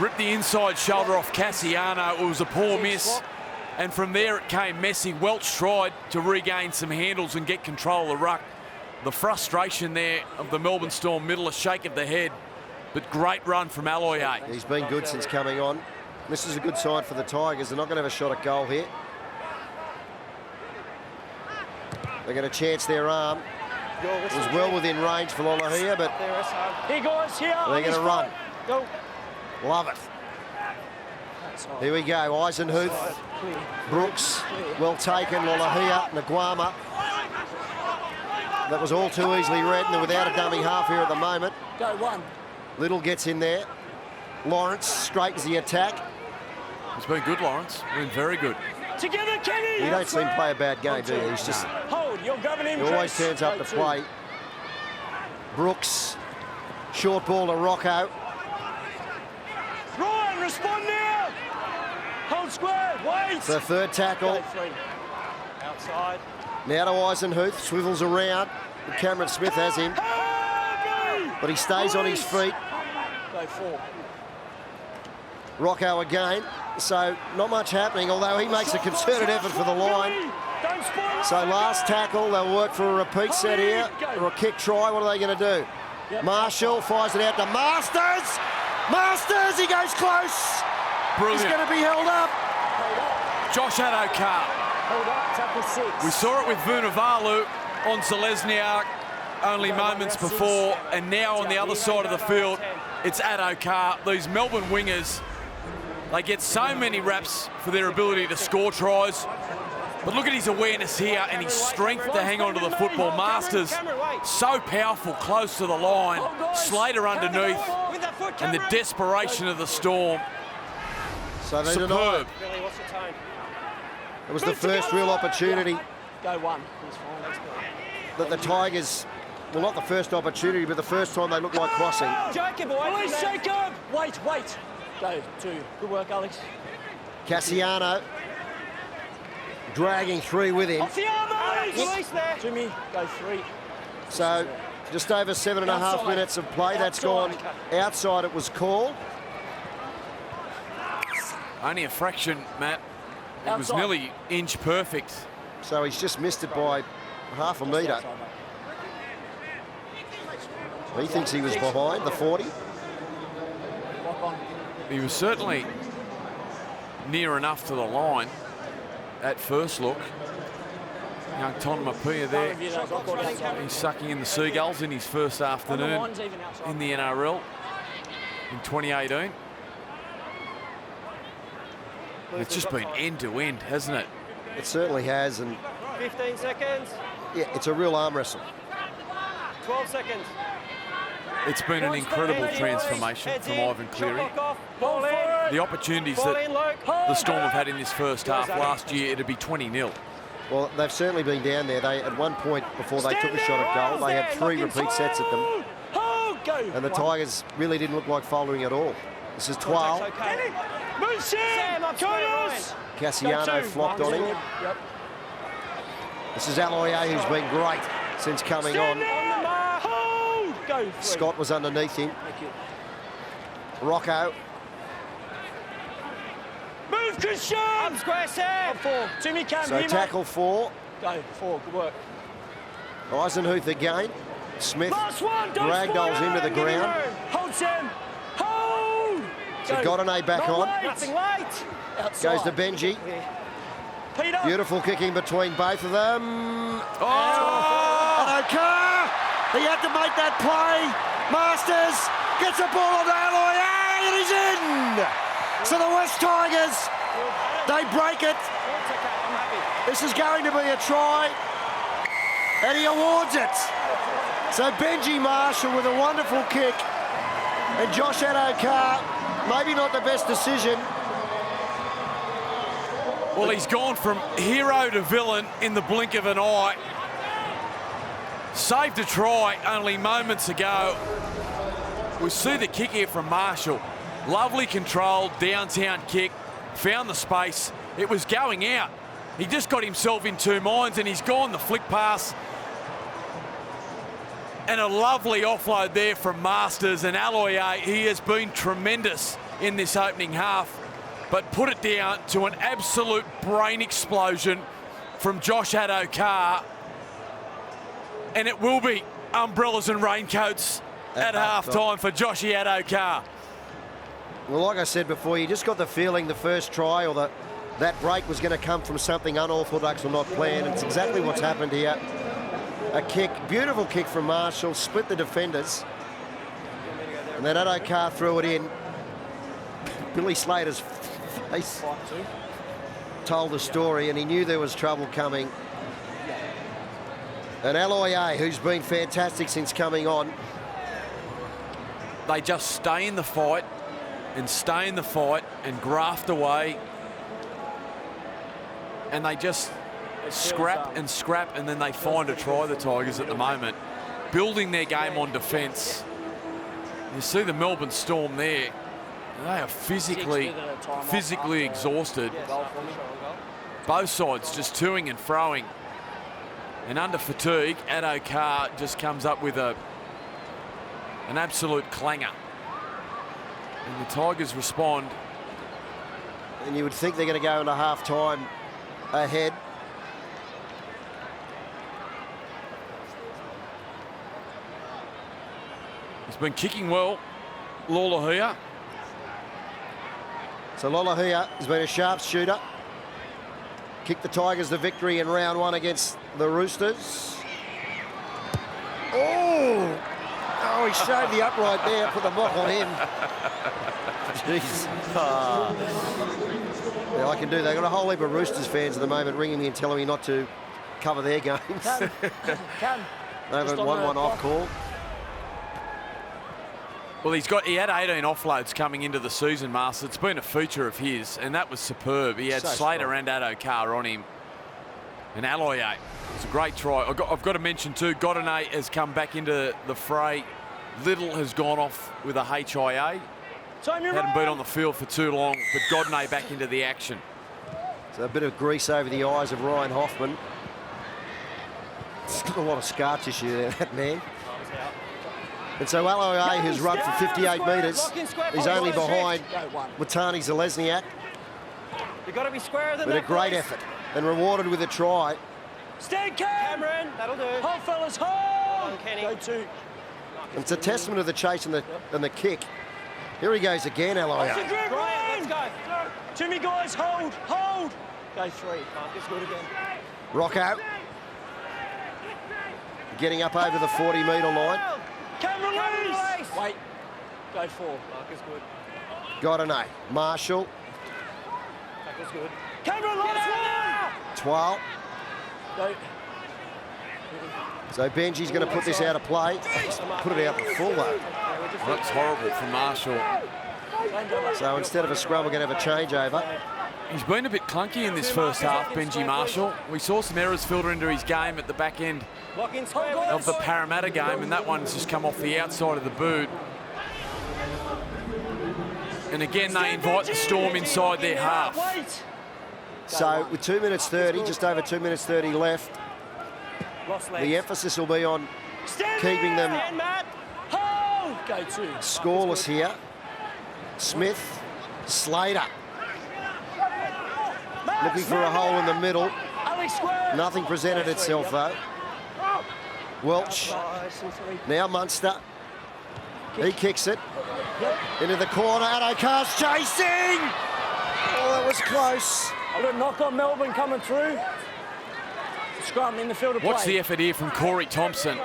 Ripped the inside shoulder off Cassiano. It was a poor miss. And from there it came messy. Welch tried to regain some handles and get control of the ruck. The frustration there of the Melbourne Storm middle, a shake of the head. But great run from Aloye. He's been good since coming on. This is a good sign for the Tigers. They're not going to have a shot at goal here. They're going to chance their arm. It was well within range for Lolohea, but Here, guys, here. they're going to run. Go. Love it. Here we go. Eisenhuth, Brooks, well taken. Lolohea, Naguama. That was all too easily read, and they're without a dummy half here at the moment. Go 1. Little gets in there. Lawrence straightens the attack. It's been good, Lawrence. Been very good. Together, Kenny. You don't see him play a bad game, do you? He's just, Hold. You're grabbing him. he always turns up to play. Brooks, short ball to Rocco. Ryan, respond now. Hold square. Wait. The third tackle. Go 3. Outside. Now to Eisenhuth, swivels around. Cameron Smith has him, but he stays on his feet. Go 4. Rocco again, so not much happening, although he makes a concerted effort for the line. Don't spoil. So last tackle, they'll work for a repeat set here, or a kick try. What are they going to do? Marshall fires it out to Masters. Masters, he goes close. Brilliant. He's going to be held up. Josh Adokar. Hold up. Tackle 6. We saw it with Vunivalu on Zelezniak only moments before, and now on the other side of the field, it's Adokar. These Melbourne wingers, they get so many raps for their ability to score tries. But look at his awareness here and his strength to hang on to the football. Masters, so powerful, close to the line. Slater underneath, and the desperation of the Storm. So they deny Superb. it. It was the first real opportunity Go 1. that the Tigers well, not the first opportunity, but the first time they looked like crossing. Jacob, boys, Jacob! Wait. Go, 2. Good work, Alex. Cassiano dragging 3 with him. Off the arm, release there. Jimmy, go 3. So just over 7.5 minutes of play. That's gone outside. It was called. Only a fraction, Matt. It was nearly inch perfect. So he's just missed it by half a metre. He thinks he was behind the 40. He was certainly near enough to the line at first look. Young Tonamapia there. He's sucking in the Seagulls in his first afternoon in the NRL in 2018. It's just been end to end, hasn't it? It certainly has, and 15 seconds. yeah, it's a real arm wrestle. 12 seconds. It's been an incredible transformation from Ivan Cleary. The opportunities that the Storm have had in this first half last year, it'd be 20-0. Well, they've certainly been down there. They, at one point before they took a shot at goal, they had 3 repeat sets at them. And the Tigers really didn't look like folding at all. This is 12. Cassiano flopped on him. This is Aloiai, who's been great since coming on. Scott was underneath him. Rocco. Move, Christian! Up square, Sam! 4. Jimmy Cam, So tackle 4. Go, 4, good work. Eisenhuth again. Smith ragdolls into the ground. Hold, Sam! Hold! So Godinay back on. Nothing late! Outside. Goes to Benji. Peter. Beautiful kicking between both of them. Oh! Addo-Carr! He had to make that play. Masters gets the ball on the Aloiai, and he's in! So the West Tigers, they break it. This is going to be a try, and he awards it. So Benji Marshall with a wonderful kick, and Josh Addo-Carr, maybe not the best decision. Well, he's gone from hero to villain in the blink of an eye. Saved a try only moments ago. We see the kick here from Marshall. Lovely controlled downtown kick. Found the space. It was going out. He just got himself in 2 minds, and he's gone the flick pass. And a lovely offload there from Masters, and Aloiai. He has been tremendous in this opening half, but put it down to an absolute brain explosion from Josh Addo-Carr. And it will be umbrellas and raincoats at half-time for Joshy Addo-Carr. Well, like I said before, you just got the feeling the first try or that break was going to come from something unorthodox or not planned. It's exactly what's happened here. A kick, beautiful kick from Marshall, split the defenders. And then Addo-Carr threw it in. Billy Slater's face told the story, and he knew there was trouble coming. And Aloiai, who's been fantastic since coming on. They just stay in the fight and stay in the fight and graft away. And they just scrap and scrap, and then they find a try, the Tigers at the moment. Building their game on defence. You see the Melbourne Storm there. They are physically exhausted. Both sides just toing and froing. And under fatigue, Addo-Carr just comes up with an absolute clanger. And the Tigers respond. And you would think they're going to go into half-time ahead. He's been kicking well, Lolohea. So Lolohea has been a sharpshooter. Kicked the Tigers the victory in round 1 against the Roosters. Oh, he shaved the upright there, put the mock on him. Jeez. Yeah, I can do that. I've got a whole heap of Roosters fans at the moment ringing me and telling me not to cover their games. They haven't won one off call. Well, he had 18 offloads coming into the season, Master. It's been a feature of his, and that was superb. He had Slater and Addo-Carr on him. And Aloye, it's a great try. I've got to mention too, Godinay has come back into the fray. Little has gone off with a HIA. Hadn't been on the field for too long, but Godinay back into the action. So a bit of grease over the eyes of Ryan Hoffman. He's got a lot of scar tissue there, that man. And so Aloye, who's run for 58 metres, is only behind Watani Zalesniak. You've got to be squarer than With a that, great please. effort and rewarded with a try. Stand Cameron. That'll do. Hold, fellas, hold. Go two. And it's a testament of the chase and the kick. Here he goes again, Aloye. Let's go. Too many guys, hold. Go three. Marcus, good again. Rocco. Getting up over the 40-metre line. Cameron, release. Wait. Go four. Marcus, good. Godinay. Marshall. Marcus, good. Cameron, last one. Twal. Go. So Benji's going to put this out of play. Put it out the full, though. Well, that's horrible for Marshall. So instead of a scrum, we're going to have a changeover. He's been a bit clunky in this first half, Benji Marshall. We saw some errors filter into his game at the back end of the Parramatta game, and that one's just come off the outside of the boot. And again, they invite the Storm inside their half. So with 2 minutes 30, just over 2 minutes 30 left, the emphasis will be on keeping them scoreless here. Smith, Slater. Looking for a hole in the middle. Nothing presented itself, though. Welch. Now Munster. He kicks it. Into the corner. Addo-Carr's chasing! Oh, that was close. I've got a knock on Melbourne coming through. Scrum in the field of play. What's the effort here from Corey Thompson?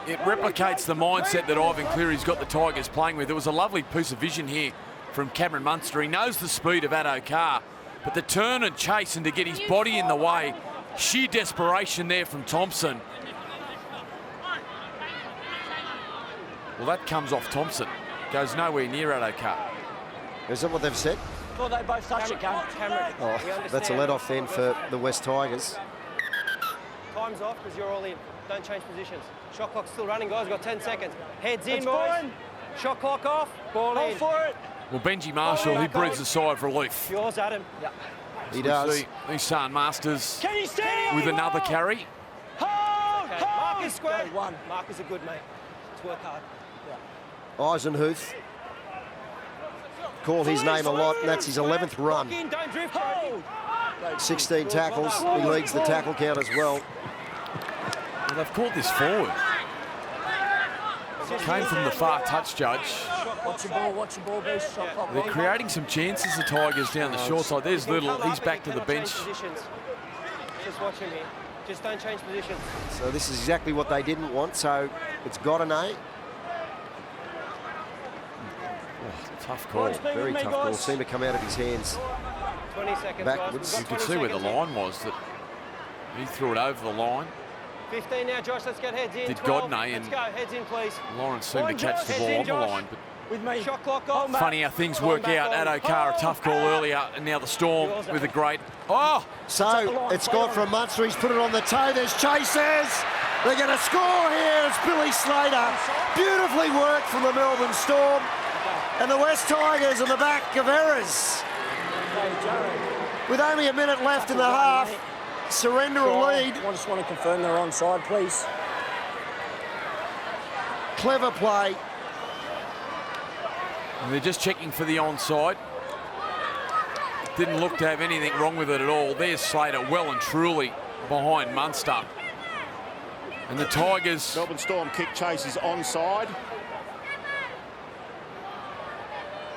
It replicates the mindset that Ivan Cleary's got the Tigers playing with. There was a lovely piece of vision here from Cameron Munster. He knows the speed of Addo-Carr, but the turn and chase and to get his body in the way, sheer desperation there from Thompson. Well, that comes off Thompson. Goes nowhere near Addo-Carr. Is that what they've said? Thought they both touched it, Cameron. Oh, that's a let-off then for the West Tigers. Time's off because you're all in. Don't change positions. Shot clock's still running, guys. We've got 10 seconds. Heads in, boys. Shot clock off. Ball in. for it. Well, Benji Marshall, he breathes a sigh of relief. Yours, Adam. Yeah. He does. Isan Masters Can you stand with another carry. Hold! Okay. Marcus square. One. Marcus a good mate. Let's work hard. Eisenhuth. Call his name a lot, and that's his 11th run. Don't drift, hold. 16 tackles. He leads the tackle count as well. Well, they've called this forward. Came from the far touch judge. Watch the ball, boost. Shot clock. They're creating some chances, the Tigers, down the short side. There's Little, he's back to the bench. Just watch him here. Just don't change positions. So this is exactly what they didn't want. So it's Godinay. Tough call. Very tough call. Seemed to come out of his hands 20 seconds, backwards. guys. You could see where the line was, that he threw it over the line. 15 now, Josh. Let's get heads in. Did 12. Godinay, Let's and go. Heads in, please. Lawrence seemed to catch the Heads ball in, on the Josh. line. But With me. Shot clock off. funny how things work out. Addo-Carr, a tough call earlier, and now the Storm with a great... Oh! So it's gone from Munster. He's put it on the toe. There's chasers. They're going to score here. It's Billy Slater. Beautifully worked from the Melbourne Storm. And the West Tigers on the back of errors. With only a minute left in the half, surrender a lead. I just want to confirm they're onside, please. Clever play. And they're just checking for the onside. Didn't look to have anything wrong with it at all. There's Slater well and truly behind Munster. And the Tigers... Melbourne Storm kick chase is onside.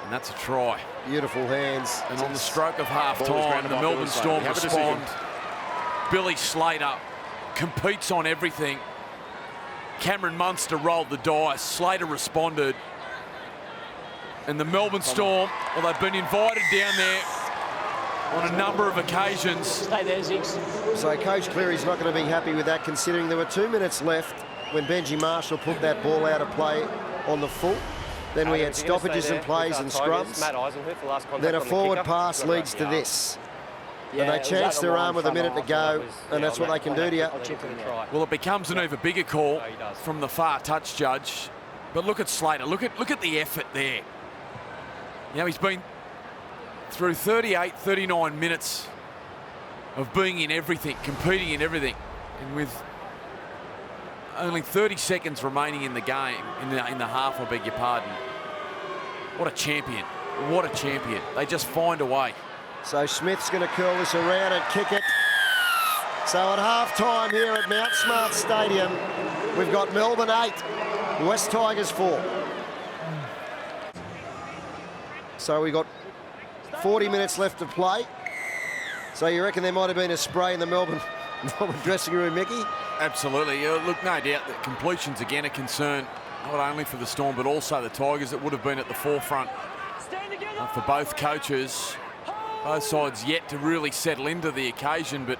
And that's a try. Beautiful hands. And on the stroke of half-time, grounded the by Melbourne Billy Slater. Storm We have a respond. Billy Slater competes on everything. Cameron Munster rolled the dice. Slater responded. And the Melbourne Storm, well, they've been invited down there on a number of occasions. Stay there, Ziggs. So Coach Cleary's not going to be happy with that, considering there were 2 minutes left when Benji Marshall put that ball out of play on the full. Then we had stoppages and plays and scrums. Matt Eisenhuth, the last contact Then a on the forward kicker. pass leads to this. and they chance their arm with a minute to go, and that's what they can do to you. Well, it becomes an even bigger call from the far touch judge. But look at Slater. Look at the effort there. You know, he's been through 38, 39 minutes of being in everything, competing in everything, and with only 30 seconds remaining in the game, in the half, I beg your pardon. What a champion. What a champion. They just find a way. So Smith's going to curl this around and kick it. So at half-time here at Mount Smart Stadium, we've got Melbourne 8, West Tigers 4. So we've got 40 minutes left to play. So you reckon there might have been a spray in the Melbourne dressing room, Mickey? Absolutely. Look, no doubt that completions again a concern, not only for the Storm, but also the Tigers. It would have been at the forefront for both coaches. Both sides yet to really settle into the occasion, but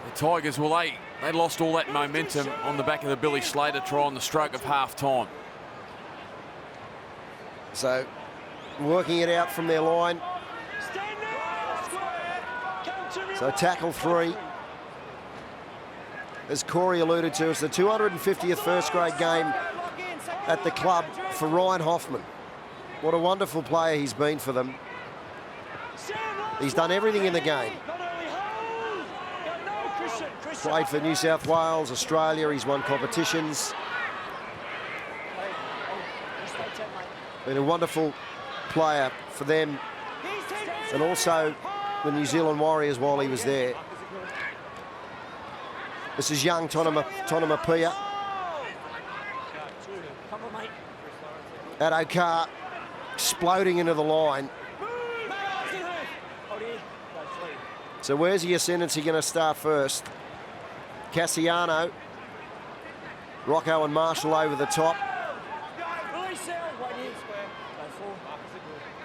the Tigers, well, they lost all that momentum on the back of the Billy Slater try on the stroke of half-time. So working it out from their line. So tackle 3. As Corey alluded to, it's the 250th first-grade game at the club for Ryan Hoffman. What a wonderful player he's been for them. He's done everything in the game. Played for New South Wales, Australia. He's won competitions. Been a wonderful player for them, and also the New Zealand Warriors while he was there. This is young Tonamapia. Addo-Carr exploding into the line. So where's the ascendancy going to start first? Cassiano, Rocco and Marshall over the top.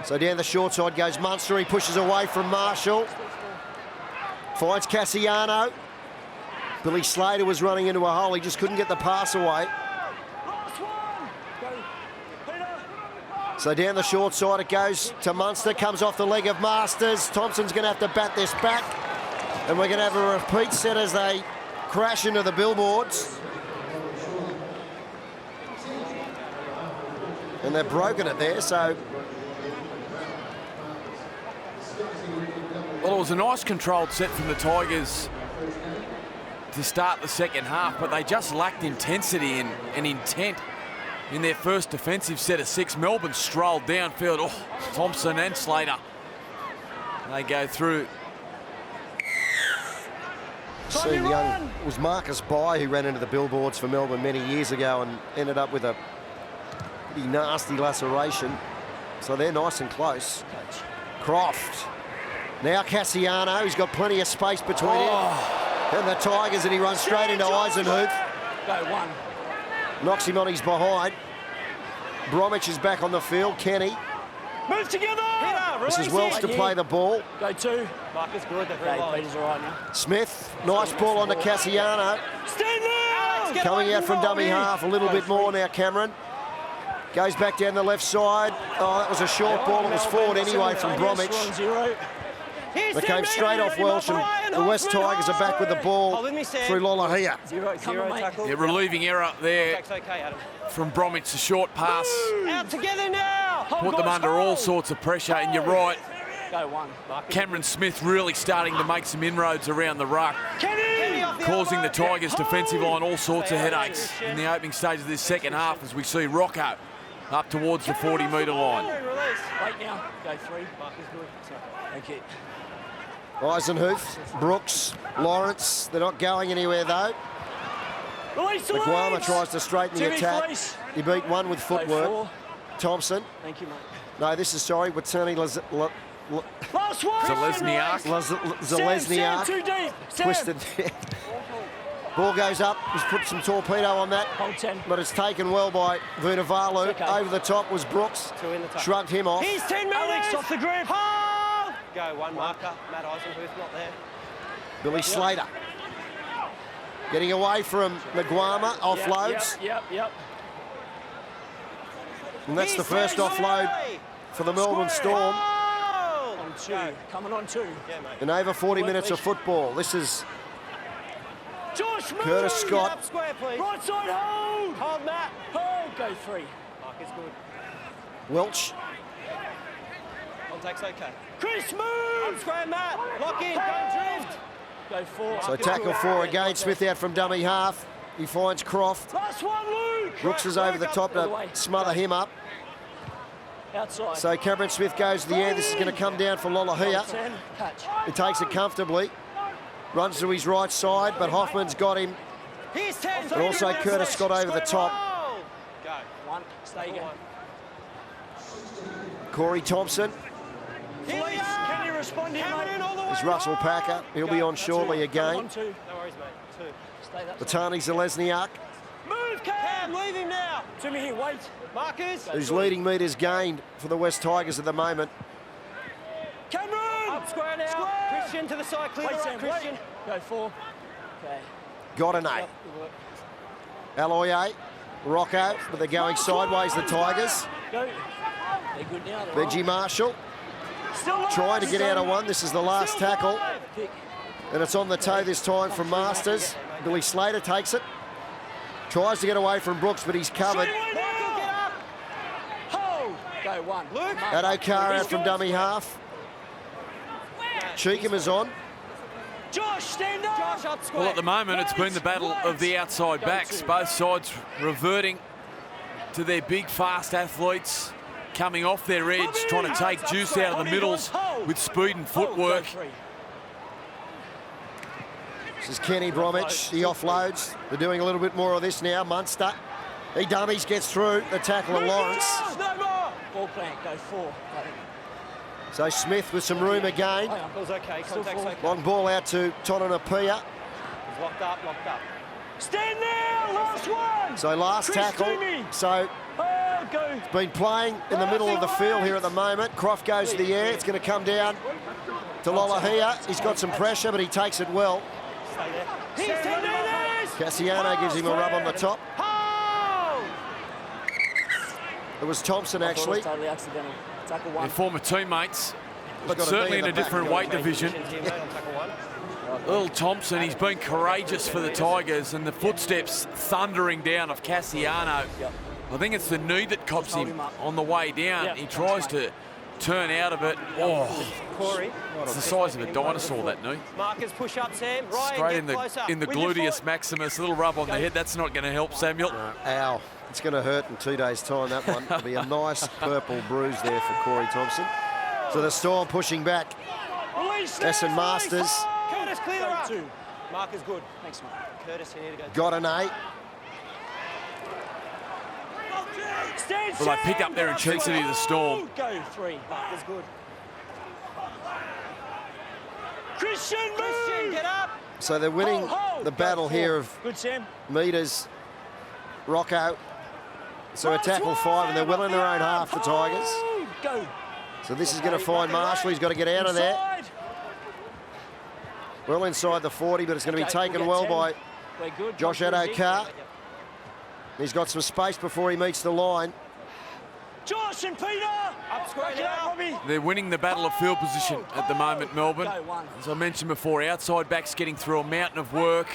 So down the short side goes Munster. He pushes away from Marshall. Finds Cassiano. Billy Slater was running into a hole. He just couldn't get the pass away. So down the short side it goes to Munster. Comes off the leg of Masters. Thompson's going to have to bat this back. And we're going to have a repeat set as they crash into the billboards. And they've broken it there, so... Well, it was a nice controlled set from the Tigers to start the second half, but they just lacked intensity and intent in their first defensive set of 6. Melbourne strolled downfield. Oh, Thompson and Slater. They go through. Young, it was Marcus Bai who ran into the billboards for Melbourne many years ago and ended up with a pretty nasty laceration. So they're nice and close. Croft. Now Cassiano, he's got plenty of space between him and the Tigers, and he runs straight into Eisenhuth. Go 1. Knocks him on his behind. Bromwich is back on the field. Kenny. Move together. This is Welch to play the ball. Go 2. Marcus good. Peter's all right now. Smith, nice ball on to Cassiano. Stand there. Coming out from dummy half a little bit more now, Cameron. Goes back down the left side. Oh, that was a short ball. It was forward anyway from Bromwich. They came straight off Welsh, and the West Tigers are back with the ball through Lolohea. Zero tackle. Yeah, relieving error there from Bromwich, a short pass. Out together now. Put them under all sorts of pressure, and you're right. Go 1. Cameron Smith really starting to make some inroads around the ruck, causing the Tigers' defensive line all sorts of headaches in the opening stage of this second half as we see Rocco up towards the 40-metre line. Wait now. Go 3. Marcus good. Thank you. Eisenhuth, Brooks, Lawrence, they're not going anywhere though. Guama tries to straighten the attack. He beat one with footwork. Thompson. Thank you, mate. No, this is, sorry, Watani Last one! Zalesniak. Too deep. Twisted there. Ball goes up. He's put some torpedo on that. Hold 10. But it's taken well by Vunivalu. Okay. Over the top was Brooks. Shrugged him off. He's 10 metres. Alex off the grip. Hold. Go 1 marker. Matt Eisenhuth not there. Billy Slater. Getting away from Guama. Offloads. Yep. And that's the first offload for the Melbourne Storm. two. Coming on two. Yeah, mate. In over 40 minutes of football. This is Josh, move. Curtis Scott. Up square, please. Right side, hold. Hold, Matt. Hold, go three. Mark is good. Welch. Contact's okay. Chris, move. Up square, Matt. Lock in. Don't drift. Go four. So tackle 4 again. Smith out from dummy half. He finds Croft. Last one, Luke. Brooks is over the top to smother him up. Outside. So Cameron Smith goes to the air. This is going to come down for Lolohea. 10, catch. He takes it comfortably. Runs to his right side, but Hoffman's got him. Here's 10. And also Curtis Scott over the top. Go. One, stay again. Corey Thompson. Here we Police, are. can you respond here, Hammer in mate? all the way. There's Russell Packer. He'll be on shortly again. One, two. No worries, mate. 2. Stay that Latani Zalesniak, Move, Cam, Cam. leave him now. To me here, wait. Marcus. who's leading meters gained for the West Tigers at the moment. Cameron. Up square now. Square. Christian to the side. Clear Wait, the Sam, right, Christian. wait. Go four. Okay. Godinay, Yep, good work. Aloye, Rocco, but they're going sideways, the Tigers. Go. They're good now. They're Benji Marshall Still alive. trying to get out of one. This is the last Still tackle. alive. Kick. And it's on the toe this time from Masters. Billy Slater takes it. Tries to get away from Brooks, but he's covered. Straight away now. Get up. Hold. Go one. Luke. At O'Carr out from dummy half. Cheekham is on. Josh, stand up. Josh up square. Well, at the moment, it's been the battle of the outside backs. Both sides reverting to their big, fast athletes, coming off their edge, trying to take juice out of the middles with speed and footwork. This is Kenny Bromwich. He offloads. They're doing a little bit more of this now. Munster. He dummies, gets through the tackle of Lawrence. No more. Ball plant, go four. So Smith with some room again. Ball's okay. Contact's okay. Long ball out to Tonanapia. He's locked up. Locked up. Stand there, last one. So last Chris tackle. Toomey. So Oh, go. been playing in the middle of the field here at the moment. Croft goes to the air. It's going to come down to Lolohea. He's got some pressure, but he takes it well. Stay there. He's 10 metres. Cassiano gives him a rub on the top. Hold. It was Thompson, actually. Totally accidental. Tackle Their one. former teammates, but gotta certainly be in in a the different back. weight division. Here, mate, on tackle 1. Little Thompson, he's been courageous for the Tigers, and the footsteps thundering down of Cassiano. Yep. I think it's the knee that cops hold him him up. on the way down. Yeah, He that's tries right. to turn out of it. Oh, Corey. it's the size of a dinosaur, that knee. Marcus, push up, Sam. Ryan, Straight get in the closer. in the With your gluteus foot. maximus, a little rub on the head. That's not going to help, Samuel. Ow. It's going to hurt in 2 days' time, that one. It'll be a nice purple bruise there for Corey Thompson. So the Storm pushing back. Release Essen Masters. Curtis, clear her Go up. two. Marcus, good. Thanks, mate. Curtis, you need to go. Got an 8. Stand Well, they picked up their intensity, the Storm. Go three. Marcus, good. Christian, Christian, move. get up. So they're winning Hold. the Go battle four. here of Good, Sam. meters. Rocco. So a tackle 5, and they're well in their own half, the Tigers. Hold. Go. So this is going to find Marshall. He's got to get out of there. Inside. Well inside the 40, but it's going to be Okay, taken we'll well get by 10. We're good. Josh Adokar. He's got some space before he meets the line. Josh and Peter. Up square Back it up, now. Robbie. They're winning the battle of field position at the moment, Melbourne. Go one. As I mentioned before, outside backs getting through a mountain of work,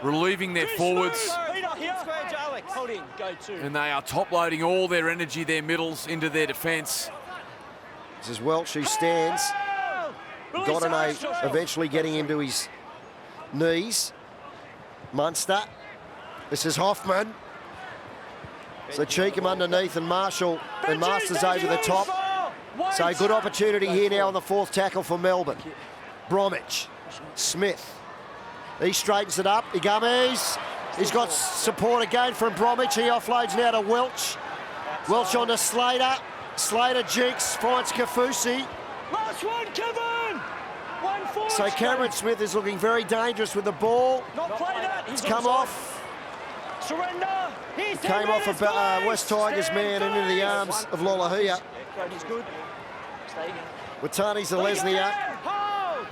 relieving their forwards, Peter here. Square, Alex. Hold in. Go two. and they are top-loading all their energy, their middles, into their defence. This is Welch who stands. Release Godinay us, Josh. eventually getting him to his knees. Munster. This is Hoffman. So Cheekham underneath and Marshall and Masters over the top. So good opportunity here now on the 4th tackle for Melbourne. Bromwich. Smith. He straightens it up. He gummies. He's got support again from Bromwich. He offloads now to Welch. Welch on to Slater. Slater jinx, finds Kafusi. Last one, Kevin. 1-4. So Cameron Smith is looking very dangerous with the ball. Not play that. It's come off. Surrender. He's Came off a West Tigers man and into the arms of Lolohea. He's good. Stay again. With Tani Zalesniak. Hold.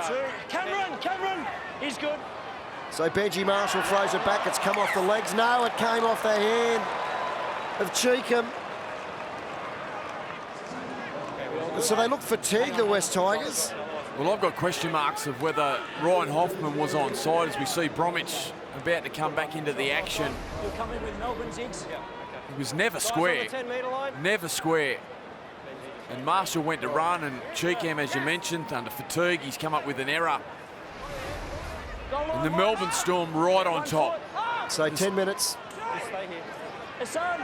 Two. Cameron. He's good. So Benji Marshall throws it back. It's come off the legs. No, it came off the hand of Cheekham. So they look fatigued, the West Tigers. Well, I've got question marks of whether Ryan Hoffman was onside as we see Bromwich about to come back into the action. He'll come in with Melbourne's Iggs. He was never square. 10-metre line. Never square. And Marshall went to run, and Cheekham, as you mentioned, under fatigue, he's come up with an error. And the Melbourne Storm right on top. So 10 minutes Just stay here. Hassan.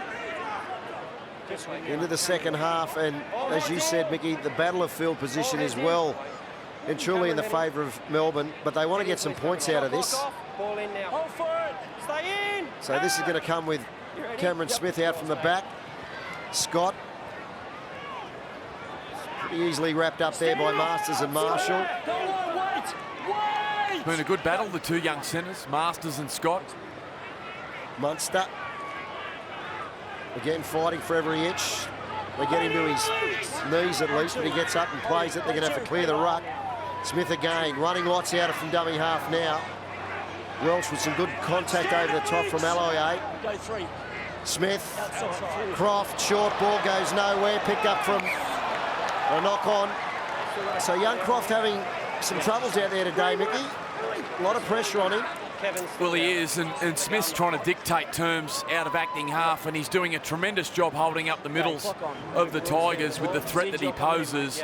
Just wait. into the second half, and as you said, Mickey, the battle of field position is well and truly in the favour of Melbourne, but they want to get some points out of this. Ball in now. Hold for it. Stay in. So this is going to come with Cameron Smith out from the back. Scott. Pretty easily wrapped up there by Masters and Marshall. Go on, wait. It's been a good battle, the two young centres, Masters and Scott. Munster. Again, fighting for every inch. They get him to his knees at least, but he gets up and plays it. They're going to have to clear the ruck. Smith again, running lots out from dummy half now. Welsh with some good contact over the top from Alloy. Go 3. Smith, Croft, short ball goes nowhere, picked up from a knock on. So young Croft having some troubles out there today, Mickey. A lot of pressure on him. Well, he is, and Smith's trying to dictate terms out of acting half, and he's doing a tremendous job holding up the middles of the Tigers with the threat that he poses.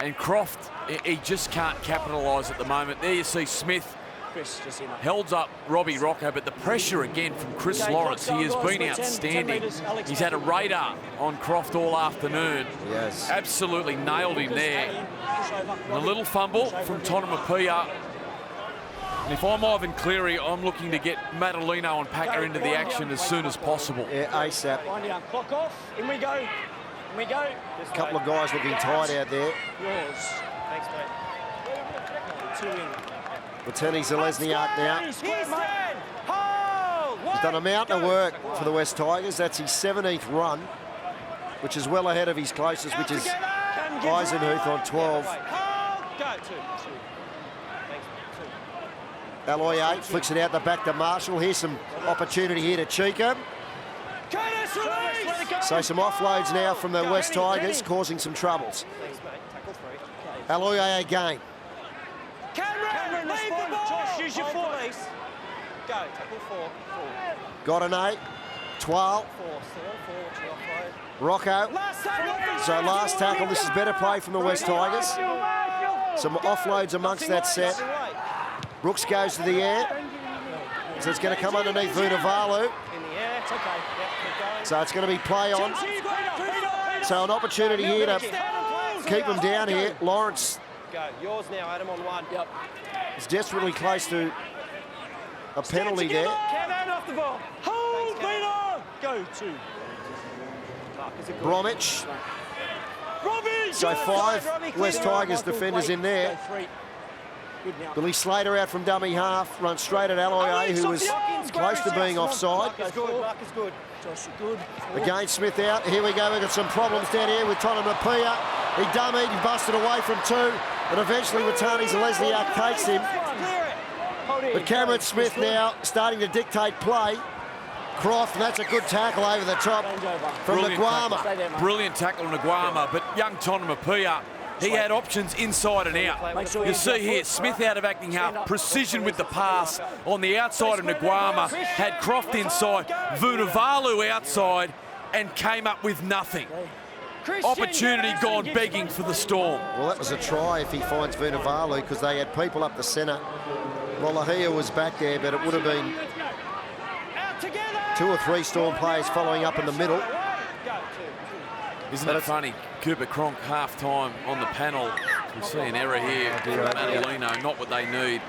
And Croft, he just can't capitalise at the moment. There you see Smith holds up Robbie Rocco, but the pressure again from Chris Lawrence, he has been outstanding. He's had a radar on Croft all afternoon. Yes. Absolutely nailed him there. And a little fumble from Tonomapia. And if I'm Ivan Cleary, I'm looking to get Madalino and Packer into the action as soon as possible. Yeah, ASAP. Wind down. Clock off. In we go. In we go. A couple of guys looking tight out there. Yours. Thanks, mate. 2 in. Lieutenant Zelezniak now. He's dead. Hold. He's done a mountain of work for the West Tigers. That's his 17th run, which is well ahead of his closest, which is Eisenhuth on 12. Hold. Go 2. Alloy 8 flicks it out the back to Marshall. Here's some opportunity here to Cheekham. So some offloads now from the West Tigers, causing some troubles. Thanks, mate. Tackle 3. Alloy again. Cameron, leave the ball. Josh, use your foot. Go. Tackle 4. Got an 8. Twal. 4. Still on 4. Rocco. So last tackle. This is better play from the West Tigers. Some offloads amongst that set. Brooks goes to the air. So it's going to come underneath Vunivalu. In the air. It's okay. Yep, keep going. So it's going to be play on. So an opportunity here to keep him down here. Lawrence Go. Yours now, Adam, on 1. Yep. is desperately close to a penalty there. Cam off the ball. Hold, Peter. Go 2. Bromwich. Robbie. So 5 West Tigers defenders in there. Go 3. Good now. Billy Slater out from dummy half, runs straight at Alloy, who was close to being offside. Mark is good. Mark is good. Josh, you're good. Again, Smith out. Here we go. We've got some problems down here with Tonomapia. He dummied, he busted away from 2, and eventually Watani Zelezniak takes him. But Cameron Smith now starting to dictate play. Croft, and that's a good tackle over the top from Nguama. Brilliant tackle on Nguama, but young Tonomapia, he had options inside and out. You see here, Smith out of acting half, precision with the pass on the outside of Nguama, had Croft inside, Vunivalu outside, and came up with nothing. Opportunity gone begging for the Storm. Well, that was a try if he finds Vunivalu, because they had people up the centre. Molahia was back there, but it would have been 2 or 3 Storm players following up in the middle. Isn't it funny? Cooper Cronk half-time on the panel. We see an error here from Madalino, not what they need.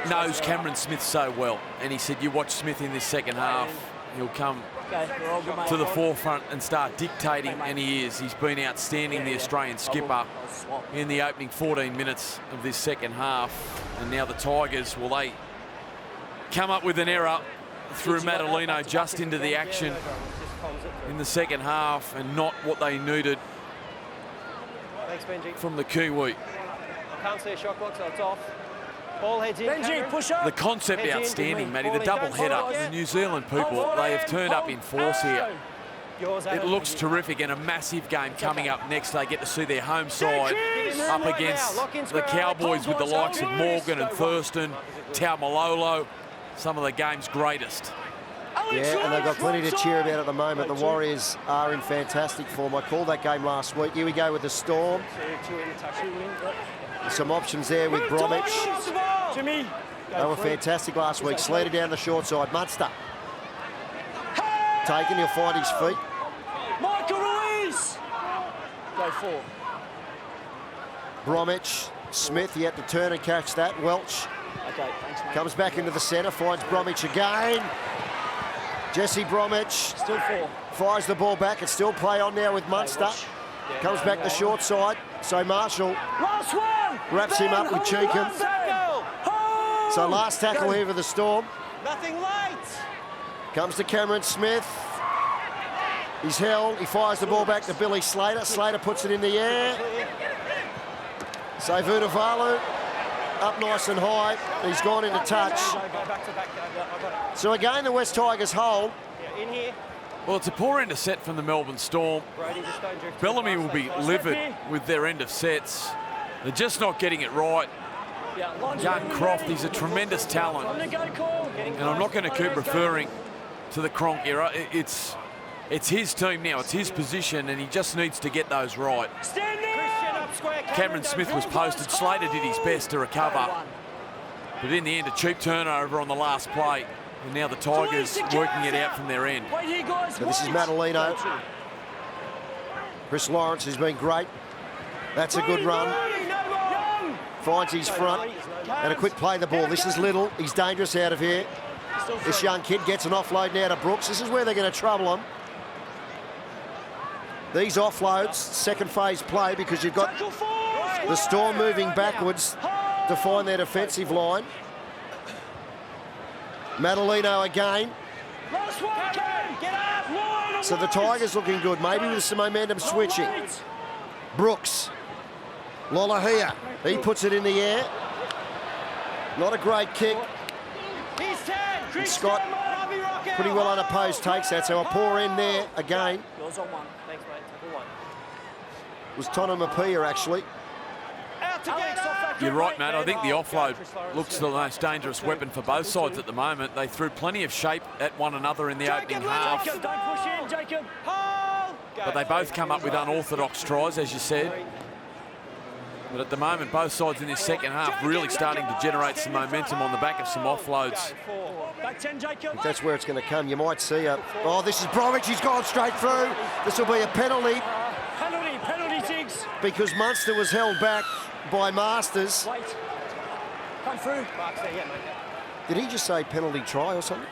Knows Cameron Smith so well, and he said, you watch Smith in this second half, he'll come to the forefront and start dictating, and he is. He's been outstanding, the Australian skipper, in the opening 14 minutes of this second half. And now the Tigers, well, they come up with an error through Madalino just into the action in the second half, and not what they needed from the Kiwi. I can't see a shot clock, so it's off. Ball heads in. Benji, push up. The concept outstanding, Matty. The double header. The New Zealand people, they have turned up in force here. Yours, It Adam. looks terrific, and a massive game coming up next. They get to see their home side up against the Cowboys with the likes of Morgan and Thurston, Taumalolo, some of the game's greatest. Yeah, and they've got plenty to cheer about at the moment. The Warriors are in fantastic form. I called that game last week. Here we go with the Storm. Some options there with Bromwich. Jimmy. They were fantastic last week. Slater down the short side. Munster. Taken, he'll find his feet. Michael Ruiz. Go 4. Bromwich. Smith, he had to turn and catch that. Welch Okay, thanks, mate. comes back into the centre, finds Bromwich again. Jesse Bromwich Still 4. fires the ball back. It's still play on now with Munster. Comes back the short side. So Marshall Last one. wraps him up with Cheekham. Hold. So last tackle here for the Storm. Nothing late. Comes to Cameron Smith. He's held. He fires the ball back to Billy Slater. Slater puts it in the air. So Vunivalu up nice and high. He's gone into touch. Go back to back. I got it. So again, the West Tigers hold. Yeah, in here. Well, it's a poor end of set from the Melbourne Storm. Brady, just don't drift too Bellamy fast, will be thanks. livid with their end of sets. They're just not getting it right. Young Croft, he's a tremendous talent. And I'm not going to keep referring to the Cronk era. It's his team now, it's his position, and he just needs to get those right. Christian up square. Cameron Smith was posted. Slater did his best to recover. But in the end, a cheap turnover on the last play. And now the Tigers working it out from their end. Wait here, guys. So this is Madalino. Chris Lawrence has been great. That's a good run. Finds his front. And a quick play the ball. This is Little. He's dangerous out of here. This young kid gets an offload now to Brooks. This is where they're going to trouble him. These offloads, second phase play, because you've got the Storm moving backwards to find their defensive line. Madalino again. So the Tigers looking good, maybe with some momentum switching. Brooks. Lolohea. He puts it in the air. Not a great kick. And Scott pretty well unopposed takes that, so a poor end there again. Yours on 1. Thanks, mate. Tackle 1. It was Tonamapia actually. You're right, Matt. I think the offload looks the most dangerous weapon for both sides at the moment. They threw plenty of shape at one another in the opening half. Jacob, don't push in, Jacob. But they both come up with unorthodox tries, as you said. But at the moment, both sides in this second half really starting to generate some momentum on the back of some offloads. Back 10, Jacob. That's where it's going to come. You might see a... Oh, this is Bromwich. He's gone straight through. This will be a penalty Penalty, Tiggs. because Munster was held back by Masters. Wait. Come through. Mark's there, yeah, mate. Did he just say penalty try or something?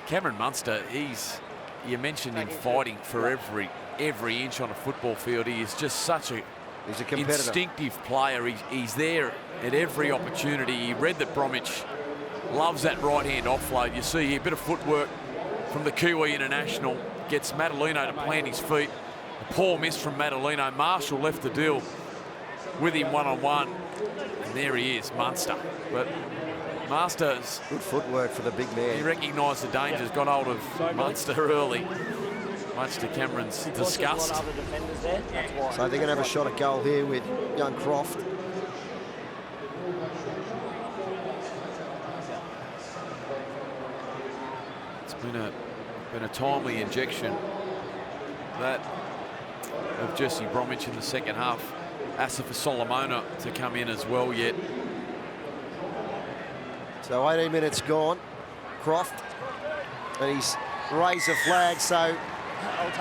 Cameron Munster, you mentioned him fighting for every inch on a football field. He is just such a He's a competitor. instinctive player. He's there at every opportunity. He read that Bromwich loves that right-hand offload. You see here a bit of footwork from the Kiwi international. Gets Madalino to plant his feet. A poor miss from Madalino. Marshall left the deal with him one-on-one. And there he is, Munster. But Masters, Good footwork for the big he man. recognised the dangers, got hold of Munster early, much to Cameron's disgust. Other defenders there. That's why. So they're going to have a shot at goal here with young Croft. It's been a timely injection, that of Jesse Bromwich in the second half. Asifa Solomona to come in as well yet. So 18 minutes gone. Croft. And he's raised the flag, so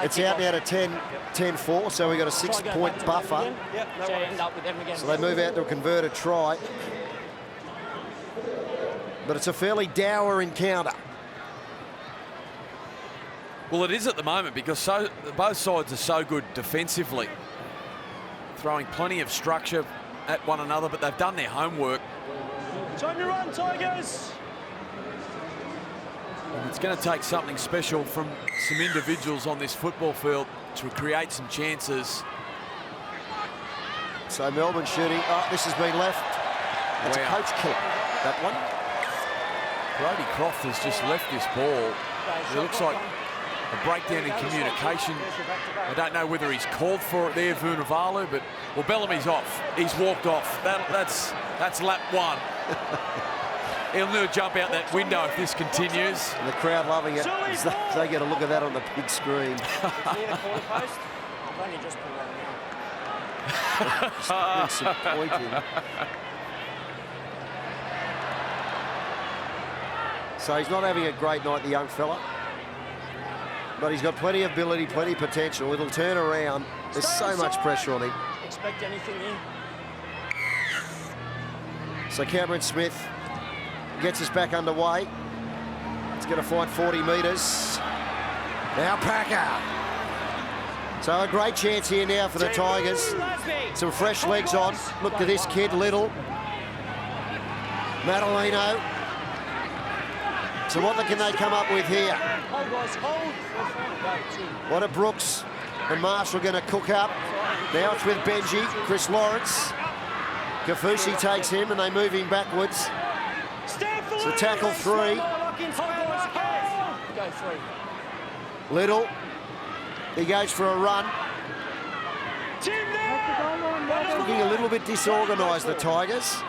it's out now to 10-4, so we've got a 6-point buffer. End up with them again. So they move out to a converted try. But it's a fairly dour encounter. Well, it is at the moment because both sides are so good defensively, throwing plenty of structure at one another, but they've done their homework. Time to run, Tigers. And it's going to take something special from some individuals on this football field to create some chances. So Melbourne shooting. Oh, this has been left. That's Wow. a coach kick, that one. Brody Croft has just left this ball. It looks like a breakdown in communication. I don't know whether he's called for it there, Vunivalu, but well, Bellamy's off. He's walked off. That's lap one. He'll never jump out that window if this continues. And the crowd loving it. They get a look at that on the big screen. Disappointing. So he's not having a great night, the young fella. But he's got plenty of ability, plenty of potential. It'll turn around. There's so much pressure on him. Expect anything here. So Cameron Smith gets us back underway. It's going to find 40 metres. Now Packer. So a great chance here now for the Tigers. Some fresh legs on. Look to this kid, Little. Madalino. So what can they come up with here? What are Brooks and Marshall going to cook up? Now it's with Benji, Chris Lawrence. Kafusi takes him and they move him backwards. So tackle 3. Little. He goes for a run. Looking a little bit disorganised, the Tigers.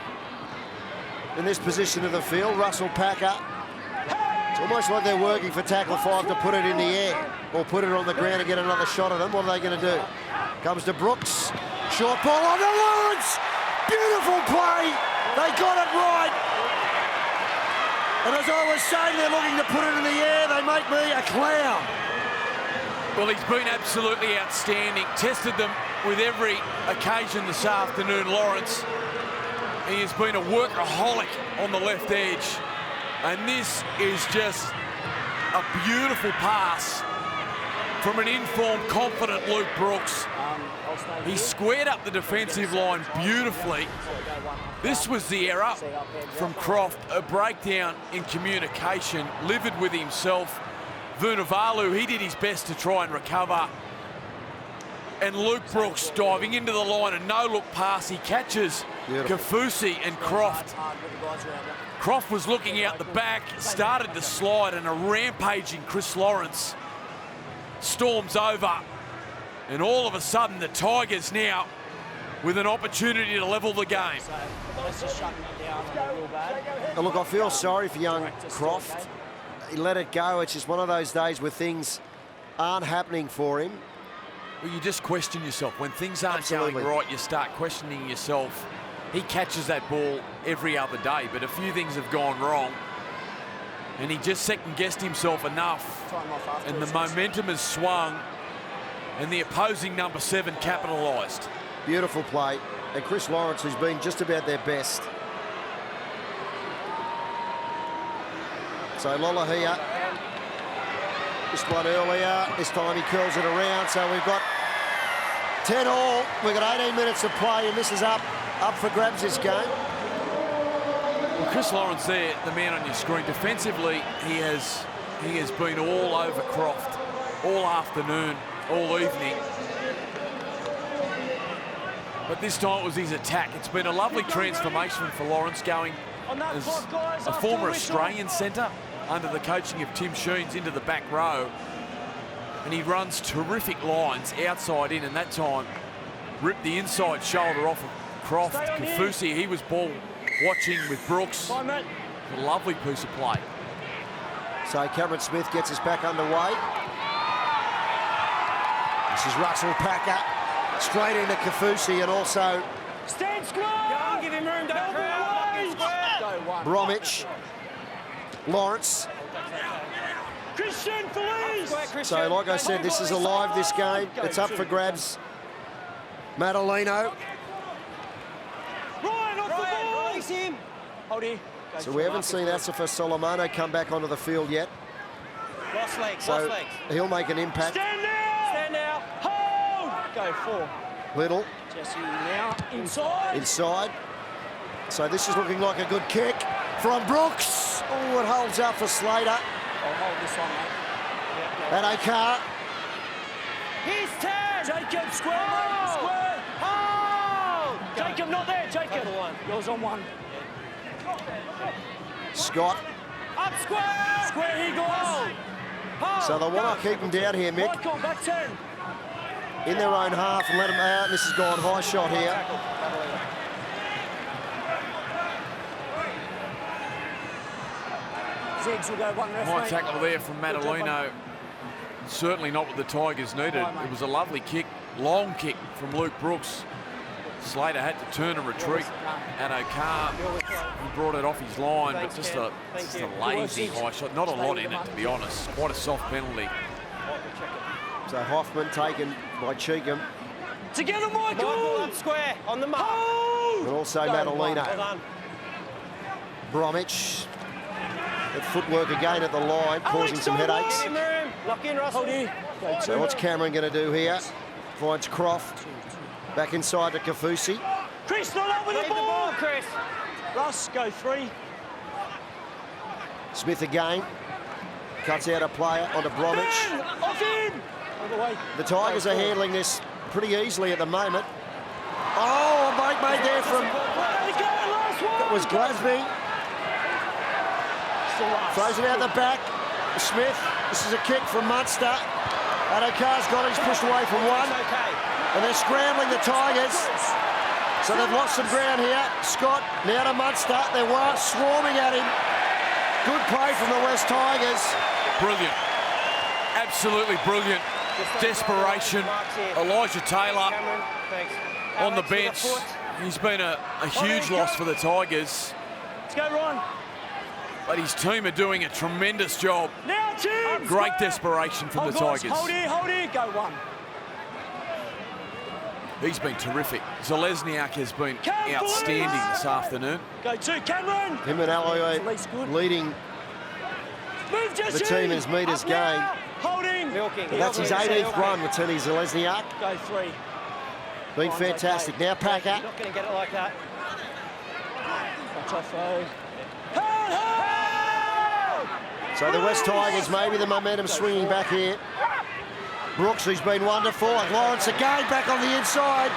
In this position of the field, Russell Packer. It's almost like they're working for tackle 5 to put it in the air or put it on the ground and get another shot at them. What are they going to do? Comes to Brooks. Short ball on the Lawrence. Beautiful play. They got it right. And as I was saying, they're looking to put it in the air. They make me a clown. Well, he's been absolutely outstanding. Tested them with every occasion this afternoon, Lawrence. He has been a workaholic on the left edge. And this is just a beautiful pass from an informed, confident Luke Brooks. He squared up the defensive line beautifully. This was the error from Croft, a breakdown in communication, livid with himself. Vunivalu, he did his best to try and recover. And Luke Brooks diving into the line, a no-look pass. He catches Kafusi and Croft. Croft was looking out the back, started to slide, and a rampaging Chris Lawrence storms over. And all of a sudden, the Tigers now with an opportunity to level the game. And look, I feel sorry for young Croft. He let it go. It's just one of those days where things aren't happening for him. Well, you just question yourself. When things aren't going right, you start questioning yourself. He catches that ball every other day, but a few things have gone wrong. And he just second-guessed himself enough. And the momentum has swung, and the opposing number 7 capitalised. Beautiful play. And Chris Lawrence, who's been just about their best. So Lolohea, just one earlier. This time he curls it around. So we've got 10 all. We've got 18 minutes of play, and this is up for grabs this game. Well, Chris Lawrence there, the man on your screen, defensively, he has been all over Croft all afternoon, all evening. But this time it was his attack. It's been a lovely transformation for Lawrence, going as a former Australian centre under the coaching of Tim Sheens into the back row. And he runs terrific lines outside in, and that time ripped the inside shoulder off of Croft. Kafusi, he was ball watching with Brooks. A lovely piece of play. So Cameron Smith gets us back underway. This is Russell Packer. Straight into Kafusi, and also Stand square! Give him room, don't crowd. Bromwich. Lawrence. Christian Felice! So like I said, this is alive, this game. It's up for grabs. Madalino. Ryan, off the ball! Release him! Hold here. So we haven't seen Asifa Solomano come back onto the field yet. Lost legs, So lost legs. he'll make an impact. Stand now! Stand now. Hold! Go 4. Little Jesse now inside. inside. So this is looking like a good kick from Brooks. Oh, it holds up for Slater. I'll hold this on, mate. And Akar. He's 10. Jacob, square, mate. Square. Hold. Jacob, not there, Jacob. Tackle 1. Yours on 1. Scott. Up square. Square, he goes. So they want to keep them down here, Mick, Michael, back 10. in their own half and let them out. This has gone high shot here. Ziggs will go one ref. High tackle there from Madalino. Certainly not what the Tigers needed. It was a lovely kick, long kick from Luke Brooks. Slater had to turn and retreat. Addo Carr, he brought it off his line, but just a lazy high shot. Not a lot in it, to be honest. Quite a soft penalty. So Hoffman taken by Cheekham. Together, Michael! Michael up square, on the mark. But also Madalino. Well done. Bromwich. At footwork again at the line, causing some headaches. Get in room. Lock in, Russell. So what's Cameron going to do here? Finds Croft. Back inside to Kafusi. Chris, not up with Lead the the ball, ball! Chris. Russ, go 3. Smith again. Cuts out a player onto Bromwich. Off in! Other way. The Tigers are handling this pretty easily at the moment. Oh, a break made there from... Last one! That was Glasby. Throws it out the back. Smith. This is a kick from Munster. Addo Carr's got it. He's pushed away from one. Okay. And they're scrambling the Tigers. So they've lost some ground here. Scott now to Munster. They're swarming at him. Good play from the West Tigers. Brilliant. Absolutely brilliant. Desperation. Elijah Taylor Cameron, thanks. on the Alex with a bench. foot. He's been a huge loss for the Tigers. Let's go, Ron. But his team are doing a tremendous job. Now, Tim! Great desperation from the Tigers. Hold here, go 1. He's been terrific. Zalesniak has been outstanding this afternoon. Go 2, Cameron! Him and Alloy leading Move, Jesse! the team as meters Up now. gained. Holding! Milking. That's his 18th run with Tony Zalesniak. Go 3. Been fantastic. Now Packer. You're not going to get it like that. Tougho. So the West Tigers, maybe the momentum swinging back here. Brooks, who's been wonderful. And Lawrence again back on the inside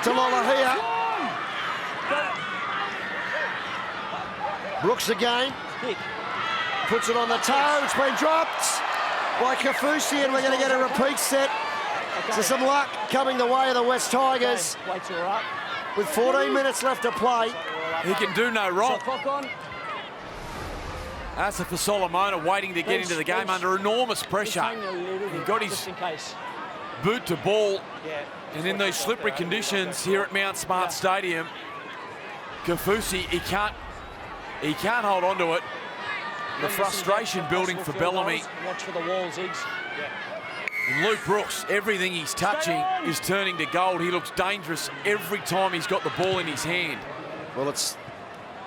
to Lolohea. Brooks again. Puts it on the toe. It's been dropped by Kafusi, and we're going to get a repeat set. So some luck coming the way of the West Tigers. With 14 minutes left to play. He can do no wrong. Clock on. Asa for Solomona waiting to get into the game under enormous pressure. He got his boot to ball, and in these slippery conditions here at Mount Smart Stadium, Kafusi, he can't hold on to it. The frustration building for Bellamy. Watch for the walls, Iggs. And Luke Brooks, everything he's touching is turning to gold. He looks dangerous every time he's got the ball in his hand. Well, it's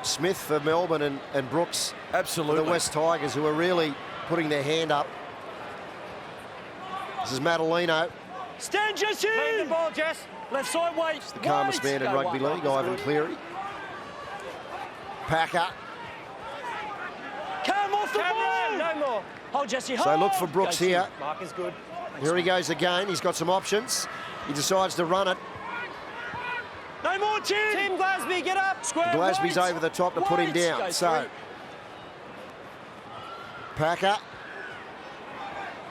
Smith for Melbourne and Brooks Absolutely. for the West Tigers, who are really putting their hand up. This is Madalino. Stand, Jesse! Lead the ball, Jess. Left side, wait. The calmest man in rugby league, Ivan Cleary. Packer. Come off the Cameron, ball! no more. Hold, Jesse, So look for Brooks here. Mark is good. Here he goes again. He's got some options. He decides to run it. No more, Tim! Tim Glasby, get up. Square, Glasby's right. over the top to put him Right. down. Go So, 3. Packer.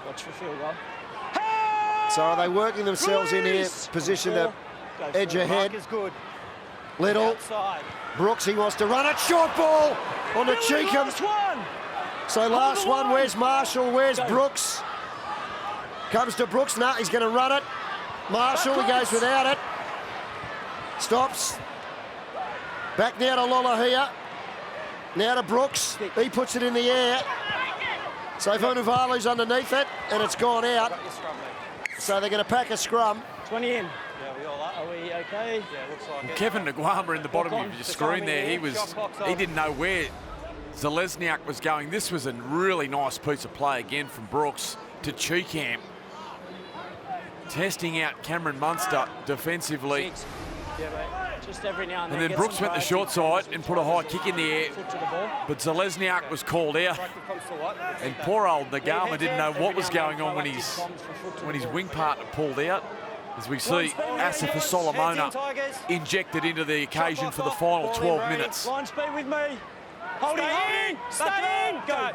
Watch for field goal. So are they working themselves in here, position to edge ahead? Mark is good. Little. Outside. Brooks, he wants to run it. Short ball on the Cheekham. Last one! So last the one, line. where's Marshall? Where's Go. Brooks? Comes to Brooks. No, he's going to run it. Marshall, he goes without it. Stops. Back now to Lolohea. Now to Brooks. He puts it in the air. So Vunuvalu's underneath it, and it's gone out. Got your scrum, mate. So they're going to pack a scrum. 20 in. Yeah, we all are. Are we okay? Yeah, looks like it. Kevin Nguamba in the bottom of your screen there, he didn't know where Zalesniak was going. This was a really nice piece of play again from Brooks to Cheekham. Testing out Cameron Munster defensively. Yeah, mate. Just every now and then. And then get Brooks some went the drive, short side and put a high kick in the air. Foot to the ball. But Zalesniak was called out. Comes to what? And poor old Nagama didn't know what was going on when his wing partner pulled out. As we see Asif Solomona injected into the occasion for the final 12 minutes. Line speed with me. Holding. Stay in. Go.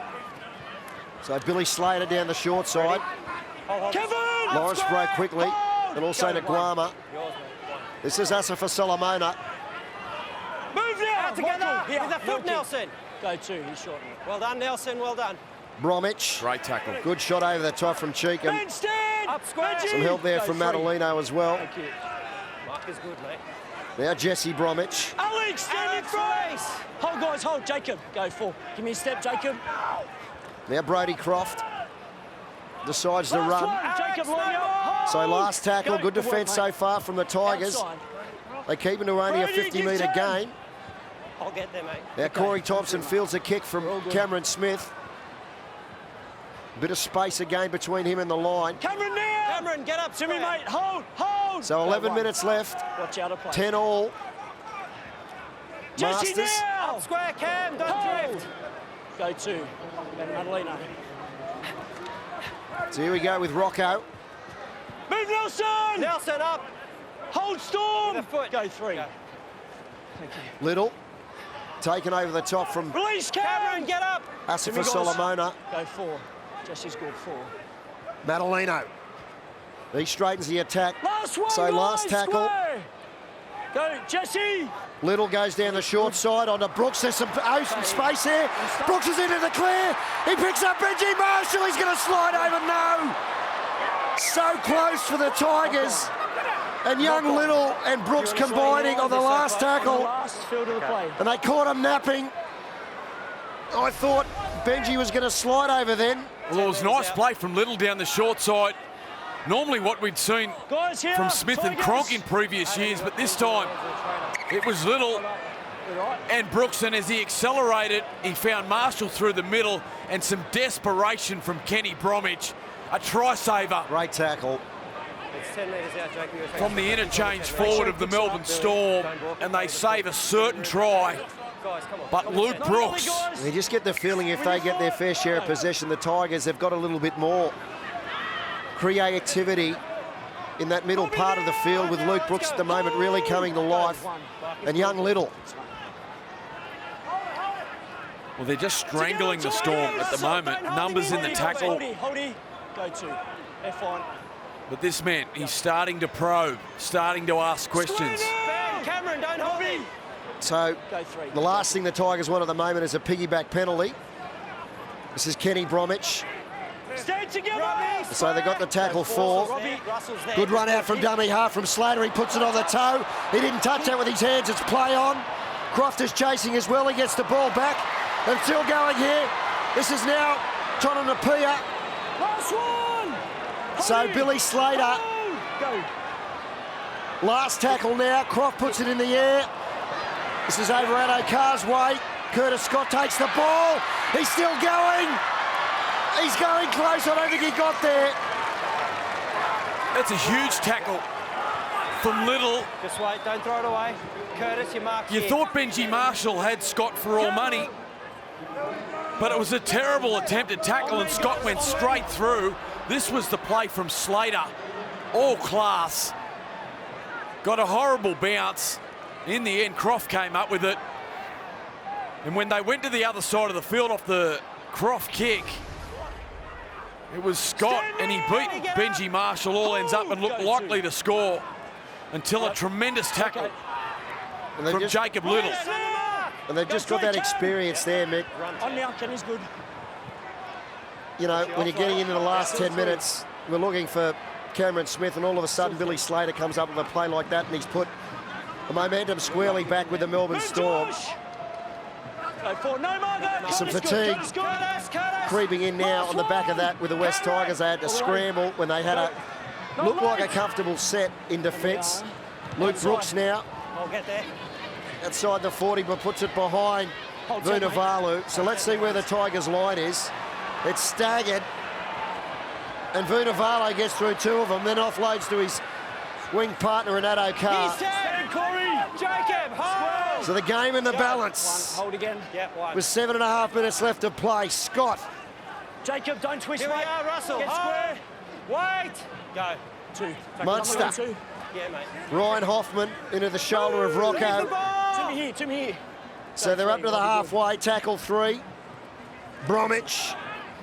So Billy Slater down the short side. Kevin! Lawrence broke quickly, and also to Guama. This is Asifa Solomona. Move now! Out together. Here, With the foot, kick. Nelson. Go 2, he's short. Well done, Nelson. Well done. Bromwich. Great tackle. Good shot over the top from Cheekham. Ben, stand! Up square. Benji! Some help there Go from 3. Madalino as well. Thank you. Mark is good, mate. Now Jesse Bromwich. Alex, stand in front! Hold, guys, hold. Jacob, go 4. Give me a step, Jacob. Now Brody Croft decides to Last run. one, Jacob, line up. So last tackle, Go. good Good work, defence so mate. far from the Tigers. Outside. They keep it to only a Brody, 50-metre get 10. gain. I'll get there, mate. Now Corey Thompson fields a kick from Cameron Smith. Bit of space again between him and the line. Cameron now! Cameron, get up To me, square. mate. Hold, hold! So Go 11 1. minutes left, Watch out of play. 10 all. Jesse Masters. now! Up square, Cam. Don't Hold! drift. Go 2. And Madalino. So here we go with Rocco. Move Nelson! Nelson, up. Hold Storm! With the foot. Go 3. Go. Thank you. Little. Taken over the top from Release Cameron, get up. Asifa Solomona. Go 4. Jesse's good 4. Madalino. He straightens the attack. Last one, So guys, last tackle. square. Go, Jesse! Little goes down the short side onto Brooks. There's some space there. Brooks is into the clear. He picks up Benji Marshall. He's going to slide over. No. So close for the Tigers. And young Little and Brooks combining on the last tackle. Last field of the play. And they caught him napping. I thought Benji was going to slide over then. Well, it was nice play from Little down the short side. Normally what we'd seen Guys, here, from Smith and Tigers. Cronk in previous years, but this time it was Little and Brooks, and as he accelerated, he found Marshall through the middle, and some desperation from Kenny Bromwich. A try saver Great tackle. It's 10 metres out, Jake. from the interchange forward of the Melbourne Storm, and they save a certain try. Guys, come on. But Luke Brooks, You just get the feeling if they get their fair share of possession, the Tigers have got a little bit more creativity in that middle part of the field, with Luke Brooks at the moment really coming to life, and young Little. well, they're just strangling the Storm at the moment. Numbers in the tackle. Holdy, go 2. They're fine. But this man, he's starting to probe, starting to ask questions. Ben, Cameron, don't hold me. So Go 3. the last thing the Tigers want at the moment is a piggyback penalty. This is Kenny Bromwich. Stand together! So they got the tackle for. Russell's there. Good run out from dummy half from Slater. He puts it on the toe. He didn't touch that with his hands. It's play on. Croft is chasing as well. He gets the ball back. And still going here. This is now Tonanapia. Last one! So Holdy, Billy Slater, go. last tackle now. Croft puts it in the air. This is over Addo Carr's way. Curtis Scott takes the ball. He's still going. He's going close. I don't think he got there. That's a huge tackle from Little. Just wait, don't throw it away. Curtis, you mark You here. thought Benji Marshall had Scott for all money, but it was a terrible attempted tackle and Scott went straight through. This was the play from Slater. All class. Got a horrible bounce. In the end, Croft came up with it. And when they went to the other side of the field off the Croft kick, it was Scott, and he beat Benji Marshall. All ends up and looked likely to score until a tremendous tackle And they've from just, Jacob Little. and they've just got that experience there, Mick. On now, Kenny's good. You know, when you're getting into the last 10 minutes, we're looking for Cameron Smith, and all of a sudden Billy Slater comes up with a play like that, and he's put the momentum squarely back with the Melbourne Storm. Go 4. No, Margo. Some Curtis fatigue. Curtis good. Creeping in now on the back of that with the West Tigers. They had to scramble when they had a look like a comfortable set in defence. Luke Brooks now I'll get there. outside the 40, but puts it behind Vunivalu. So let's see where the Tigers' line is. It's staggered, and Vunivalu gets through 2 of them, then offloads to his wing partner in Addo Carr. Stand, Corey. Jacob, hold. So the game in the balance. Hold again. Yeah, one. With 7.5 minutes left to play. Scott. Jacob, don't twist, Here we mate. are, Russell. Get square. Wait. Go. 2. Munster. 2. Yeah, mate. Ryan Hoffman into the shoulder of Rocco. To me here. So they're up to the halfway. Tackle 3. Bromwich.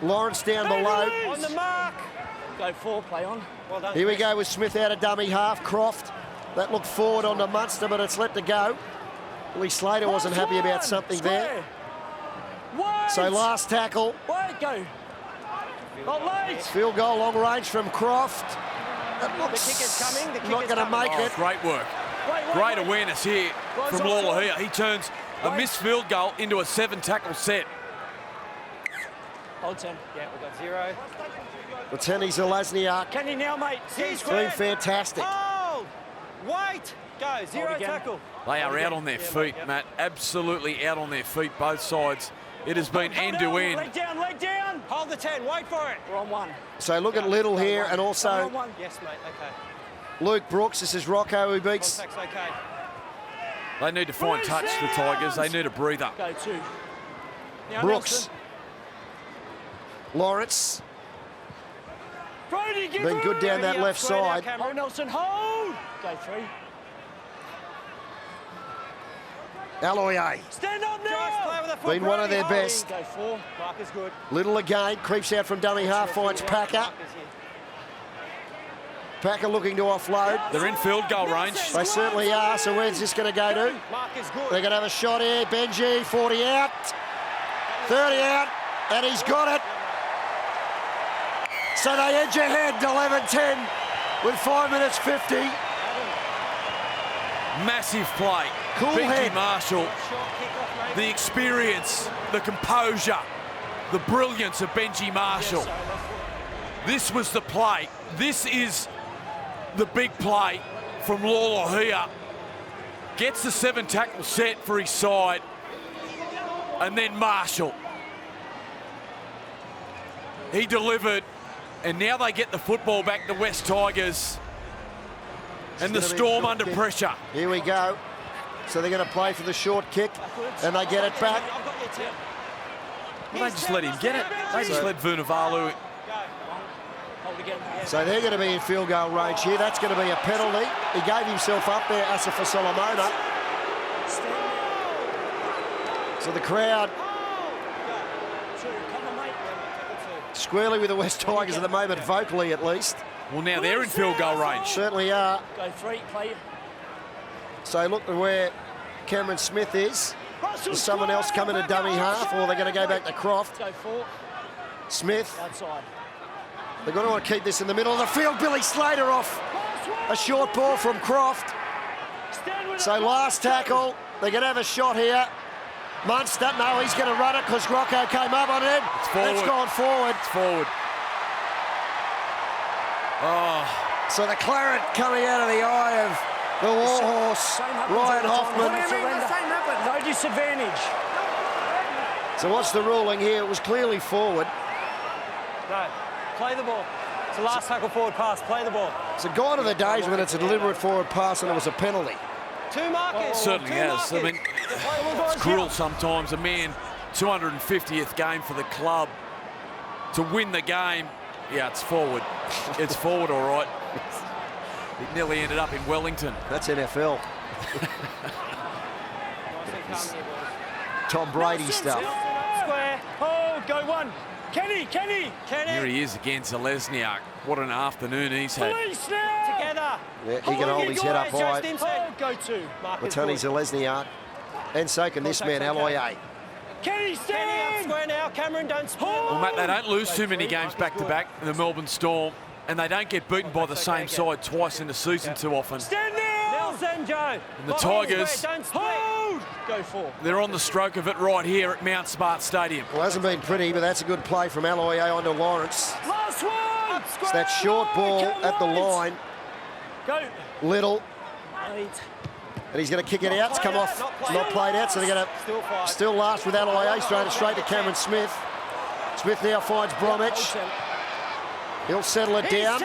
Lawrence down below. On the mark. Go 4, play on. Well done. Here we go with Smith out of dummy half. Croft. That looked forward onto Munster, but it's let to go. Lee Slater wasn't happy about something there. Wait. So last tackle. Wait, go. Not late. Field goal long range from Croft. That The looks kick is coming. The kick not is going to coming. make it. Great work. Wait, Great awareness here from Lawler. He turns a missed field goal into a 7-tackle set. Hold 10. Yeah, we've got 0. Lieutenant Zelezniak. Can you now, mate? Doing fantastic. Hold. Wait. Go. 0 again. tackle. They are out on their feet, Matt. Absolutely out on their feet, both sides. It has been end to end. Leg down, leg down. Hold the 10. Wait for it. We're on 1. So look at Little here, and We're also on 1. Yes, mate. Okay. Luke Brooks. This is Rocco who beats. Contact's okay. They need to find touch, the Tigers. They need a breather. Go 2. Now Brooks. Nelson. Lawrence. Brody, give Been good down that left Square now, side. Cameron. Hold Nelson, hold. Go 3. Aloye. Stand up Josh, play now. with the foot. Been one of their Brody, best. Go 4. Mark is good. Little again. Creeps out from dummy half. Finds Packer. Mark is here. Packer looking to offload. They're in field goal range. They certainly are. So where's this going to go to? Mark is good. They're going to have a shot here. Benji, 40 out. 30 out. And he's got it. So they edge ahead to 11-10 with 5 minutes 50. Massive play. Cool Benji head. Marshall, Short kick-off, maybe. the experience, the composure, the brilliance of Benji Marshall. This was the play. This is the big play from Lawler here. Gets the 7-tackle set for his side. And then Marshall. He delivered. And now they get the football back to West Tigers. And the It's gonna be a Storm short under kick. pressure. Here we go. So they're going to play for the short kick, and they get it back. I've got your 10. Well, they just let him get it. They just let Vunivalu. Hold again. So they're going to be in field goal range here. That's going to be a penalty. He gave himself up there, Asafa Solomona. So the crowd 2. Come on, mate. squarely with the West Tigers at the moment, vocally at least. Well, now they're in field goal range. Certainly are. Go 3. Play. So look at where Cameron Smith is. There's someone else coming to dummy half, or they're going to go back to Croft. Go 4. Smith. Outside. They're going to want to keep this in the middle of the field. Billy Slater off. A short ball from Croft. Stand with So last tackle. They're going to have a shot here. Munster, no, he's going to run it because Rocco came up on it. forward. It's gone forward. Forward. Oh, So the claret coming out of the eye of the warhorse, Ryan Hoffman. No disadvantage. So what's the ruling here? It was clearly forward. No. Play the ball. It's the last tackle forward pass. Play the ball. It's a gone of the days when it's a deliberate forward pass and it was a penalty. 2 markers. certainly 2 has. I markers. mean, it's cruel sometimes. A man, 250th game for the club, to win the game. Yeah, it's forward. It's forward, all right. It nearly ended up in Wellington. That's NFL. Nice and calm here, boys. Tom Brady stuff. Square. Hold. Go 1. Kenny. Here Kenny. he is again, Zelezniak. What an afternoon he's had. Police now. Together. Yeah, he can hold his head up Just high. inside. Hold. Go 2. Mark is Latani good. Zelezniak. And so can this man, Contact's okay. Aloye. Kenny, Kenny up stand. square now. Cameron, don't split. Well, Matt, they don't lose too many games back-to-back, the Melbourne Storm, and they don't get beaten by the same side twice in the season too often. Stand now. Nelson, Joe. And the Tigers, Don't split. Hold. Go 4. they're on the stroke of it right here at Mount Smart Stadium. Well, hasn't been pretty, but that's a good play from Aloye onto Lawrence. Last one. It's that short ball at the line. Go. Little. 8. And he's going to kick it out. It's come off. Not played out, so they're going Still five. to still last with Aloye. Straight it straight to Cameron Smith. Smith now finds Bromwich. He'll settle it down.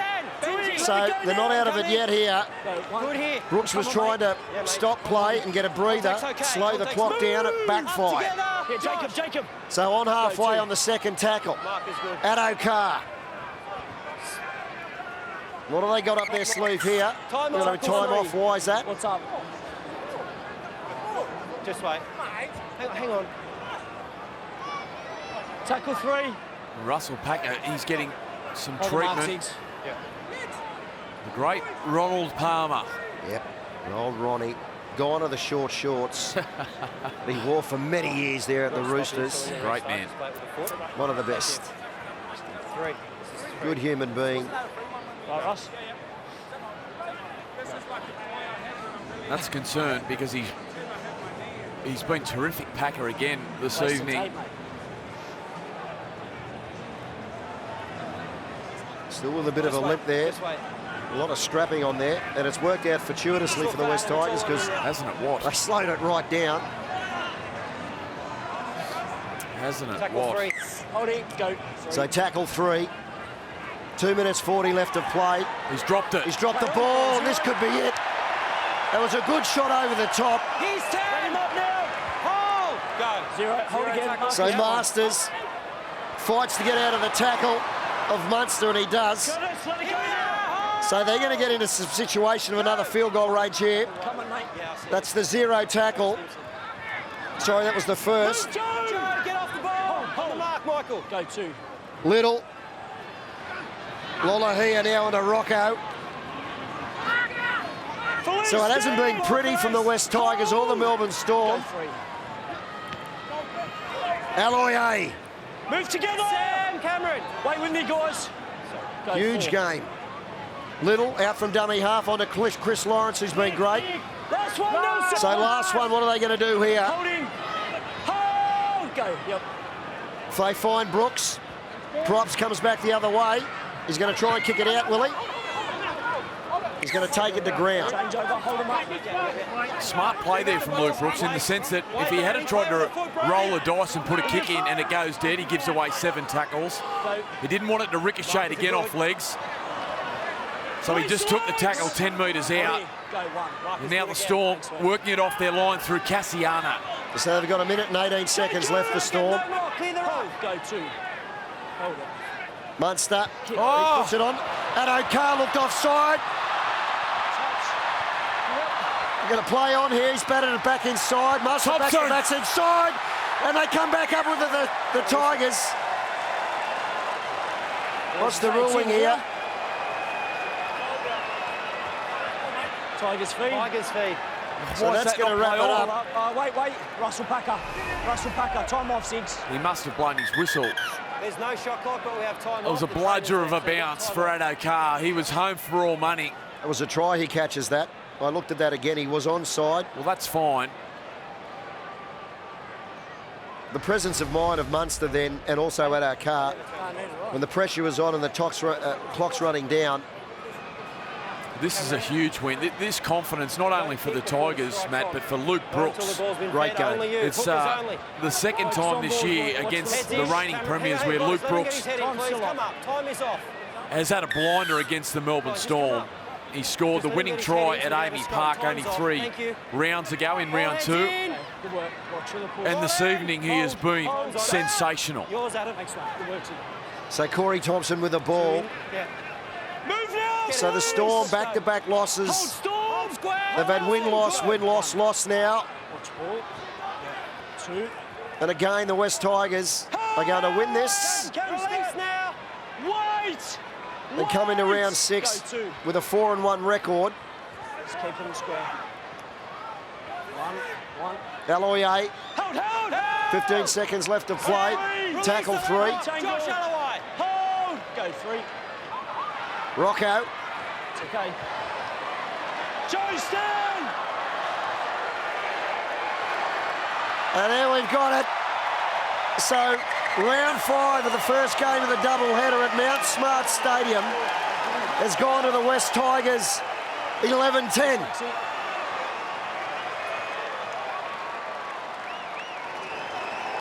So they're not out of it yet here. Good here. Brooks was trying to stop play and get a breather, slow the clock down, it backfired. Yeah, Jacob. So on halfway on the second tackle. Mark is good. Addo Carr. What have they got up their sleeve here? Time Got off. a time off. Why is that? What's up? Just wait. Hang on. Tackle 3. Russell Packer, he's getting some Hold the mark, treatment. Siggs. The great Ronald Palmer. Yep, and old Ronnie, gone are the short shorts that he wore for many years there at the Roosters. Great man. One of the best. 3. Good human being. Right, Russ. That's a concern because he's been terrific Packer again this evening. Still with a bit of a limp there. A lot of strapping on there, and it's worked out fortuitously for the West Tigers because Hasn't it what? they slowed it right down. Hasn't it Tackle what? 3. Holding, go. So tackle 3. 2 minutes 40 left of play. He's dropped it. He's dropped the ball, and this could be it. That was a good shot over the top. He's 10. Bring him up now. Hold. Go. 0. Hold Zero again. tackle. So Masters fights to get out of the tackle of Munster, and he does. Got it, let it go now. So they're going to get into some situation of another field goal range here. Come on, mate. That's the 0 tackle. Sorry, that was the first. Joe, Get off the ball. Hold the mark, Michael. Go 2. Little. Lolohea now into Rocco. So it hasn't been pretty from the West Tigers or the Melbourne Go Storm. 3. Aloye, Move together. Sam Cameron. Wait with me, guys. Go huge 4. game. Little out from dummy half onto Chris Lawrence, who's been great. Last one, Nelson. So last one, what are they going to do here? Holding. Hold. Go. Yep. If they find Brooks, Props comes back the other way. He's going to try and kick it out, will he? He's going to take it to ground. Change over. Hold him up. Smart play there from Luke Brooks in the sense that if he had tried to roll the dice and put a kick in and it goes dead, he gives away 7 tackles. He didn't want it to ricochet again off legs. So he just took the tackle 10 metres out. Go 1. And now the Storm working it off their line through Cassiana. So they've got 1 minute and 18 seconds left, the Storm. Clear the road. Go 2. Hold it. Munster, he Oh! puts it on. And O'Carr looked offside. They're going to play on here. He's batted it back inside. Munster Thompson. backs inside. And they come back up with the Tigers. What's the ruling here? Tigers feed. Tigers feed. So Why's that's that going to not wrap it play up. on? Wait. Russell Packer. Time off, Siggs. He must have blown his whistle. There's no shot clock, but we have time. It was a bludger of a bounce for O'Carr. He was home for all money. It was a try, he catches that. I looked at that again, he was onside. Well, that's fine. The presence of mind of Munster then, and also at our car, when the pressure was on and the clock's running down. This is a huge win. This confidence, not only for the Tigers, Matt, but for Luke Brooks. Great game. It's the second time this year against the reigning premiers where Luke Brooks Come up. Time is off. has had a blinder against the Melbourne Storm. He scored the winning try at Amy Park only 3 rounds ago in round 2. Good work. And this evening he has been sensational. Yours, Adam. Next one. Good work, Siggs. So Corey Thompson with the ball. Yeah. Move now. So the Storm back-to-back losses. Storm. They've had win, loss now. Watch ball. 2. And again, the West Tigers are going to win this Release now. Wait. and come into round 6 Go 2. with a 4-1 record. Let's keep them square. 1. Aloye, Hold. 15 seconds left to play. Tackle 3. Josh Alloway. Hold. Go 3. Rocco. It's okay. Joe Stone. And there we've got it. So round 5 of the first game of the doubleheader at Mount Smart Stadium has gone to the West Tigers 11-10.